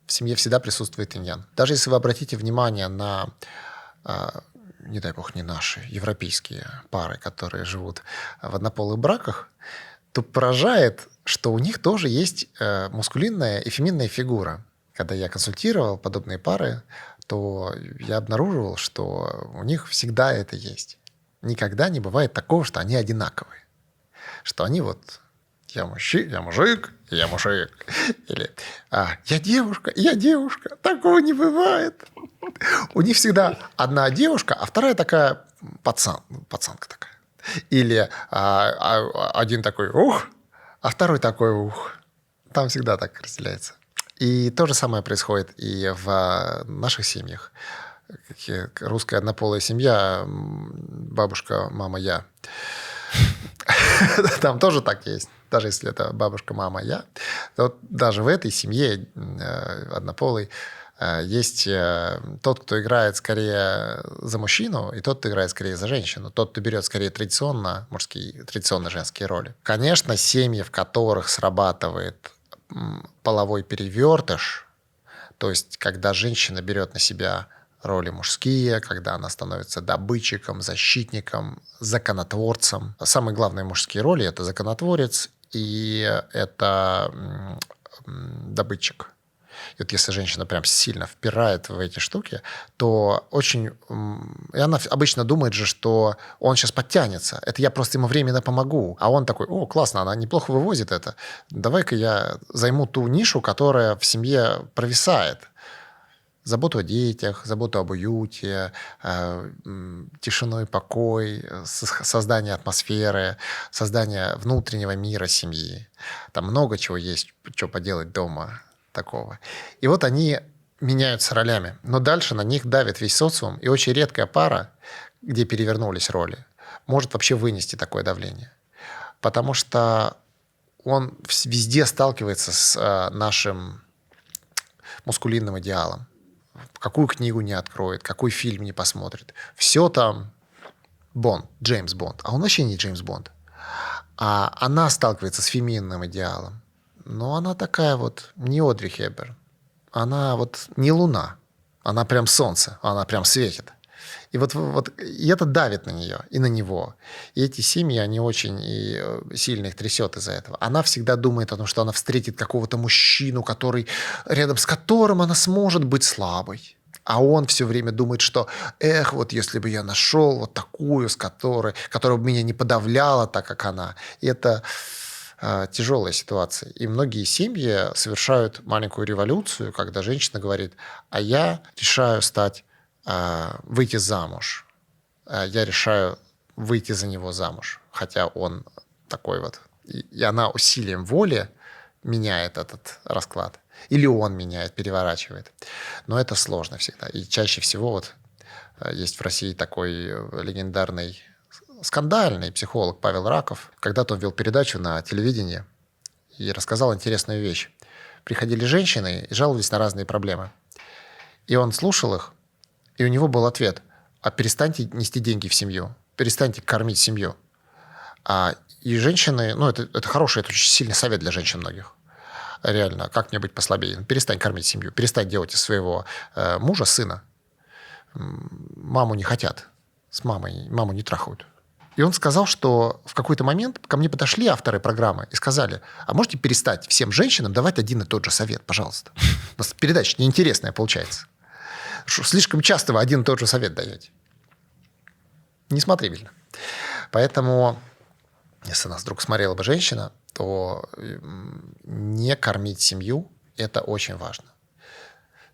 В семье всегда присутствует инь-ян. Даже если вы обратите внимание на, не дай бог, не наши, европейские пары, которые живут в однополых браках, то поражает, что у них тоже есть мускулинная и феминная фигура. Когда я консультировал подобные пары, то я обнаруживал, что у них всегда это есть. Никогда не бывает такого, что они одинаковые. Что они вот я мужик, я мужик. Или я девушка. Такого не бывает. У них всегда одна девушка, а вторая такая пацанка такая. Или один такой ух, а второй такой ух. Там всегда так разделяется. И то же самое происходит и в наших семьях. Русская однополая семья, бабушка, мама, я. Там тоже так есть. Даже если это бабушка, мама, я. Вот даже в этой семье однополой есть тот, кто играет скорее за мужчину, и тот, кто играет скорее за женщину. Тот, кто берет скорее традиционно мужские, традиционно женские роли. Конечно, семьи, в которых срабатывает половой перевертыш, то есть когда женщина берет на себя роли мужские, когда она становится добытчиком, защитником, законотворцем. Самые главные мужские роли – это законотворец и это добытчик. И вот если женщина прям сильно впирает в эти штуки, то очень... И она обычно думает же, что он сейчас подтянется. Это я просто ему временно помогу. А он такой: о, классно, она неплохо вывозит это. Давай-ка я займу ту нишу, которая в семье провисает. Заботу о детях, заботу об уюте, тишину и покой, создание атмосферы, создание внутреннего мира семьи. Там много чего есть, что поделать дома такого. И вот они меняются ролями. Но дальше на них давит весь социум. И очень редкая пара, где перевернулись роли, может вообще вынести такое давление. Потому что он везде сталкивается с нашим мускулинным идеалом. Какую книгу не откроет, какой фильм не посмотрит. Все там Бонд, Джеймс Бонд. А он вообще не Джеймс Бонд. А она сталкивается с феминным идеалом. Но она такая вот не Одри Хепберн. Она вот не луна. Она прям солнце. Она прям светит. И и это давит на нее и на него. И эти семьи, они очень сильно их трясет из-за этого. Она всегда думает о том, что она встретит какого-то мужчину, рядом с которым она сможет быть слабой. А он все время думает, что вот если бы я нашел вот такую, которая бы меня не подавляла так, как она. И это тяжелая ситуация. И многие семьи совершают маленькую революцию, когда женщина говорит: а я решаю выйти замуж. Я решаю выйти за него замуж. Хотя он такой вот. И она усилием воли меняет этот расклад. Или он меняет, переворачивает. Но это сложно всегда. И чаще всего есть в России такой легендарный, скандальный психолог Павел Раков. Когда-то он вел передачу на телевидении и рассказал интересную вещь. Приходили женщины и жаловались на разные проблемы. И он слушал их, и у него был ответ: а перестаньте нести деньги в семью, перестаньте кормить семью. И женщины, это хороший, это очень сильный совет для женщин многих. Реально, как мне быть послабее? Перестань кормить семью, перестань делать из своего мужа сына. Маму не хотят, маму не трахают. И он сказал, что в какой-то момент ко мне подошли авторы программы и сказали: а можете перестать всем женщинам давать один и тот же совет, пожалуйста? У нас передача неинтересная получается. Слишком часто вы один и тот же совет даете. Несмотрибельно. Поэтому если нас вдруг смотрела бы женщина, то не кормить семью – это очень важно.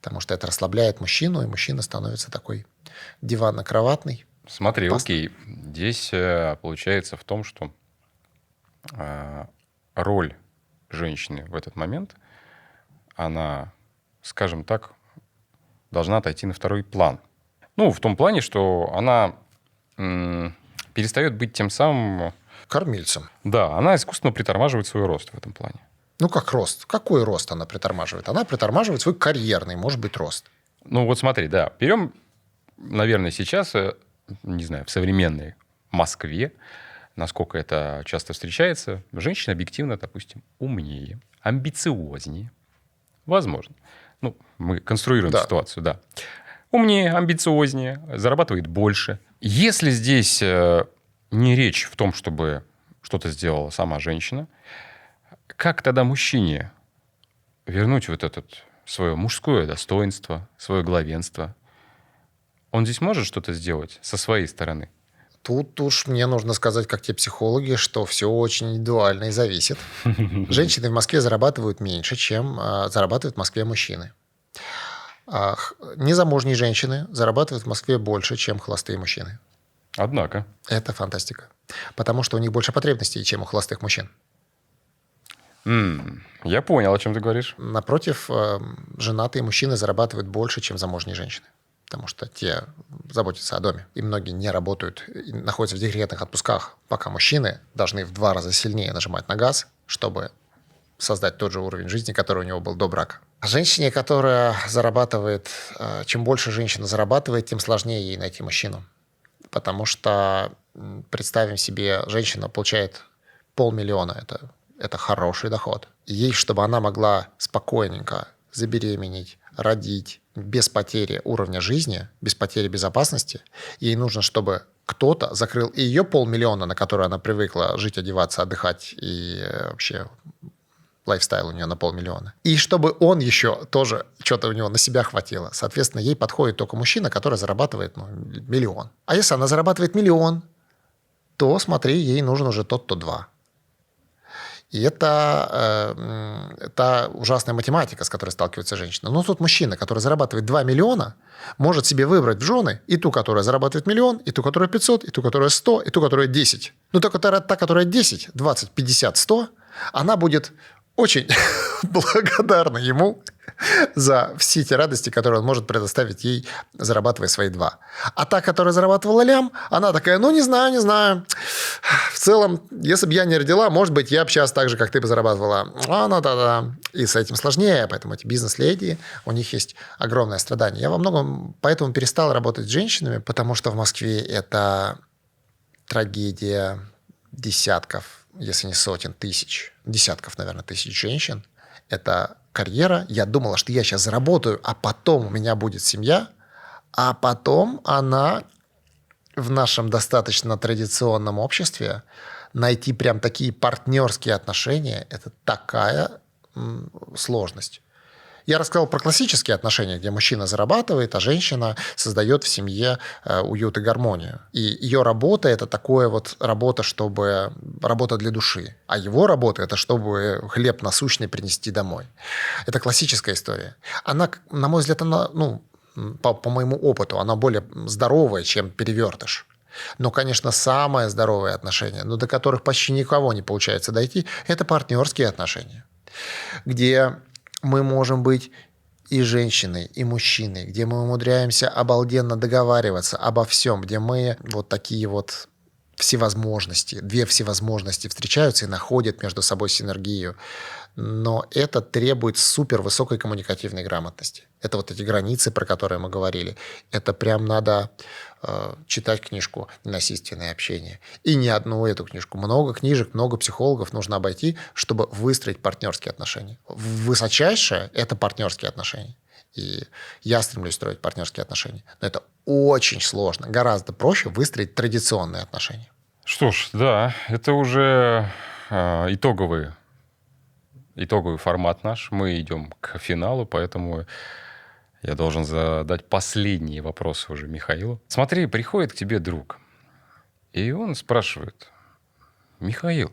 Потому что это расслабляет мужчину, и мужчина становится такой диванно-кроватный. Смотри, окей. Здесь получается в том, что роль женщины в этот момент, она, скажем так, должна отойти на второй план. Ну, в том плане, что она перестает быть тем самым... Кормильцем. Да, она искусственно притормаживает свой рост в этом плане. Ну, как рост? Какой рост она притормаживает? Она притормаживает свой карьерный, может быть, рост. Ну, вот смотри, да. Берем, наверное, сейчас, не знаю, в современной Москве, насколько это часто встречается, женщина объективно, допустим, умнее, амбициознее. Возможно. Ну, мы конструируем ситуацию, да. Умнее, амбициознее, зарабатывает больше. Если здесь не речь в том, чтобы что-то сделала сама женщина, как тогда мужчине вернуть вот это свое мужское достоинство, свое главенство? Он здесь может что-то сделать со своей стороны? Тут уж мне нужно сказать, как те психологи, что все очень индивидуально и зависит. Женщины в Москве зарабатывают меньше, чем зарабатывают в Москве мужчины. Незамужние женщины зарабатывают в Москве больше, чем холостые мужчины. Однако. Это фантастика. Потому что у них больше потребностей, чем у холостых мужчин. Я понял, о чем ты говоришь. Напротив, женатые мужчины зарабатывают больше, чем замужние женщины. Потому что те заботятся о доме. И многие не работают, и находятся в декретных отпусках, пока мужчины должны в 2 раза сильнее нажимать на газ, чтобы создать тот же уровень жизни, который у него был до брака. А женщине, которая зарабатывает, чем больше женщина зарабатывает, тем сложнее ей найти мужчину. Потому что, представим себе, женщина получает 500 000. Это хороший доход. И ей, чтобы она могла спокойненько забеременеть, родить, без потери уровня жизни, без потери безопасности, ей нужно, чтобы кто-то закрыл и ее 500 000, на которые она привыкла жить, одеваться, отдыхать, и вообще лайфстайл у нее на 500 000. И чтобы он еще тоже, что-то у него на себя хватило. Соответственно, ей подходит только мужчина, который зарабатывает 1 000 000. А если она зарабатывает 1 000 000, то, смотри, ей нужен уже тот, кто 2. И это та ужасная математика, с которой сталкивается женщина. Но тут мужчина, который зарабатывает 2 миллиона, может себе выбрать в жены и ту, которая зарабатывает 1 000 000, и ту, которая 500, и ту, которая 100, и ту, которая 10. Но только та, которая 10, 20, 50, 100, она будет очень благодарна ему за все те радости, которые он может предоставить ей, зарабатывая свои 2. А та, которая зарабатывала лям, она такая, не знаю. В целом, если бы я не родила, может быть, я бы сейчас так же, как ты бы зарабатывала. Да. И с этим сложнее, поэтому эти бизнес-леди, у них есть огромное страдание. Я во многом поэтому перестал работать с женщинами, потому что в Москве это трагедия десятков, если не сотен тысяч, десятков, наверное, тысяч женщин. Это карьера. Я думала, что я сейчас заработаю, а потом у меня будет семья, а потом она в нашем достаточно традиционном обществе найти прям такие партнерские отношения – это такая сложность. Я рассказал про классические отношения, где мужчина зарабатывает, а женщина создает в семье уют и гармонию. И ее работа – это такое вот работа для души. А его работа – это чтобы хлеб насущный принести домой. Это классическая история. Она, на мой взгляд, по моему опыту, она более здоровая, чем перевертыш. Но, конечно, самое здоровое отношение, до которых почти никого не получается дойти, это партнерские отношения, где мы можем быть и женщиной, и мужчиной, где мы умудряемся обалденно договариваться обо всем, где мы вот такие вот всевозможности, 2 всевозможности встречаются и находят между собой синергию. Но это требует супервысокой коммуникативной грамотности. Это вот эти границы, про которые мы говорили. Это прям надо читать книжку «Насильственное общение». И не одну эту книжку. Много книжек, много психологов нужно обойти, чтобы выстроить партнерские отношения. Высочайшее – это партнерские отношения. И я стремлюсь строить партнерские отношения. Но это очень сложно. Гораздо проще выстроить традиционные отношения. Что ж, да, это уже итоговый формат наш. Мы идем к финалу, поэтому я должен задать последние вопросы уже Михаилу. Смотри, приходит к тебе друг, и он спрашивает: Михаил,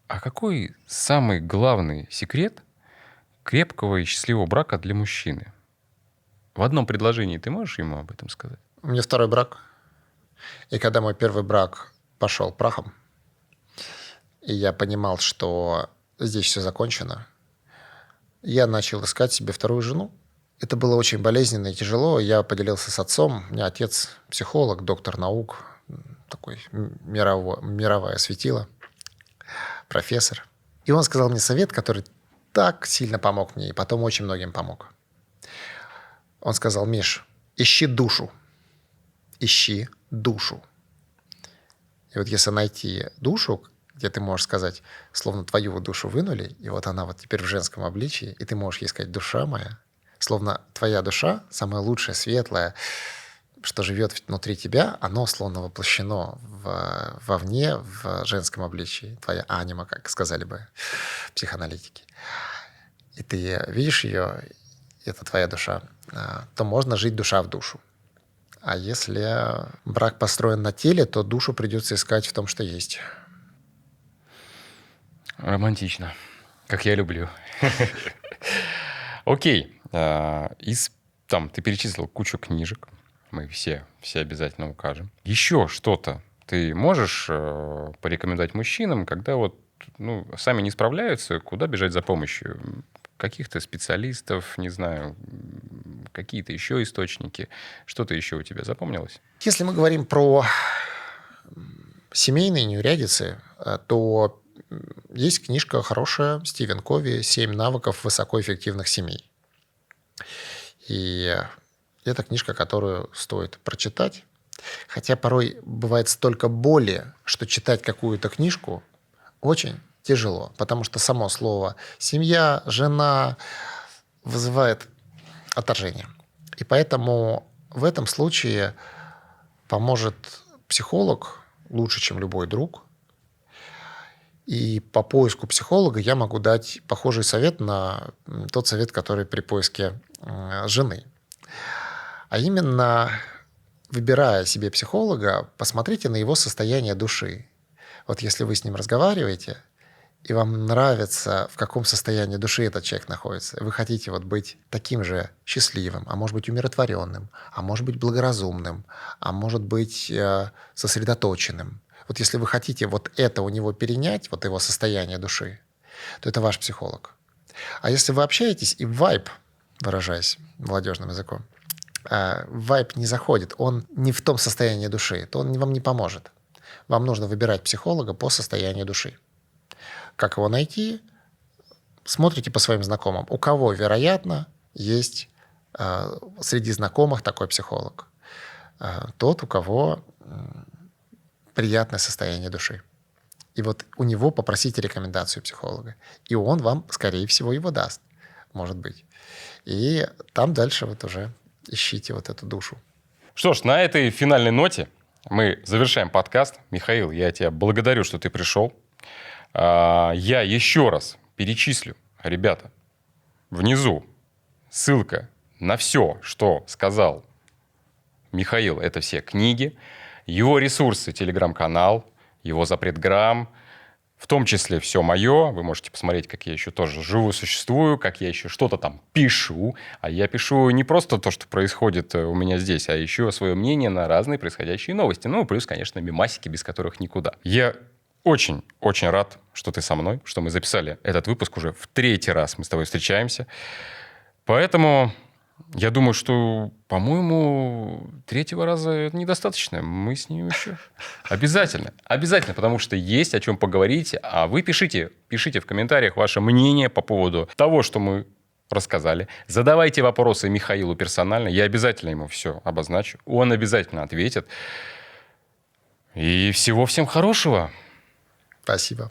а какой самый главный секрет крепкого и счастливого брака для мужчины? В одном предложении ты можешь ему об этом сказать? У меня второй брак. И когда мой первый брак пошел прахом, и я понимал, что здесь все закончено, я начал искать себе вторую жену. Это было очень болезненно и тяжело. Я поделился с отцом. У меня отец психолог, доктор наук, такой мировое светило, профессор. И он сказал мне совет, который так сильно помог мне, и потом очень многим помог. Он сказал: Миш, ищи душу. Ищи душу. И вот если найти душу, где ты можешь сказать, словно твою вот душу вынули, и вот она вот теперь в женском обличии, и ты можешь ей сказать: душа моя, словно твоя душа, самая лучшая, светлая, что живет внутри тебя, оно словно воплощено вовне, в женском обличии. Твоя анима, как сказали бы психоаналитики. И ты видишь ее, это твоя душа, то можно жить душа в душу. А если брак построен на теле, то душу придется искать в том, что есть. Романтично. Как я люблю. Окей. Ты перечислил кучу книжек. Мы все обязательно укажем. Еще что-то ты можешь порекомендовать мужчинам, когда сами не справляются, куда бежать за помощью? Каких-то специалистов, не знаю, какие-то еще источники. Что-то еще у тебя запомнилось? Если мы говорим про семейные неурядицы, то есть книжка хорошая Стивен Кови «7 навыков высокоэффективных семей». И это книжка, которую стоит прочитать. Хотя порой бывает столько боли, что читать какую-то книжку очень тяжело, потому что само слово «семья», «жена» вызывает отторжение. И поэтому в этом случае поможет психолог лучше, чем любой друг. И по поиску психолога я могу дать похожий совет на тот совет, который при поиске жены. А именно, выбирая себе психолога, посмотрите на его состояние души. Вот если вы с ним разговариваете, и вам нравится, в каком состоянии души этот человек находится, вы хотите быть таким же счастливым, а может быть умиротворенным, а может быть благоразумным, а может быть сосредоточенным. Вот если вы хотите это у него перенять, его состояние души, то это ваш психолог. А если вы общаетесь, и вайб, выражаясь молодежным языком, вайб не заходит, он не в том состоянии души, то он вам не поможет. Вам нужно выбирать психолога по состоянию души. Как его найти? Смотрите по своим знакомым. У кого, вероятно, есть среди знакомых такой психолог? Тот, у кого приятное состояние души. И у него попросите рекомендацию психолога. И он вам, скорее всего, его даст. Может быть. И там дальше уже ищите эту душу. Что ж, на этой финальной ноте мы завершаем подкаст. Михаил, я тебя благодарю, что ты пришел. Я еще раз перечислю, ребята, внизу ссылка на все, что сказал Михаил. Это все книги, его ресурсы, телеграм-канал, его запретграмм, в том числе все мое. Вы можете посмотреть, как я еще тоже живу, существую, как я еще что-то там пишу. А я пишу не просто то, что происходит у меня здесь, а еще свое мнение на разные происходящие новости. Плюс, конечно, мемасики, без которых никуда. Я очень рад, что ты со мной, что мы записали этот выпуск уже в 3-й раз. Мы с тобой встречаемся. Поэтому я думаю, что, по-моему, 3-го раза недостаточно. Мы с ним еще обязательно, потому что есть о чем поговорить. А вы пишите в комментариях ваше мнение по поводу того, что мы рассказали. Задавайте вопросы Михаилу персонально. Я обязательно ему все обозначу. Он обязательно ответит. И всего всем хорошего. Спасибо.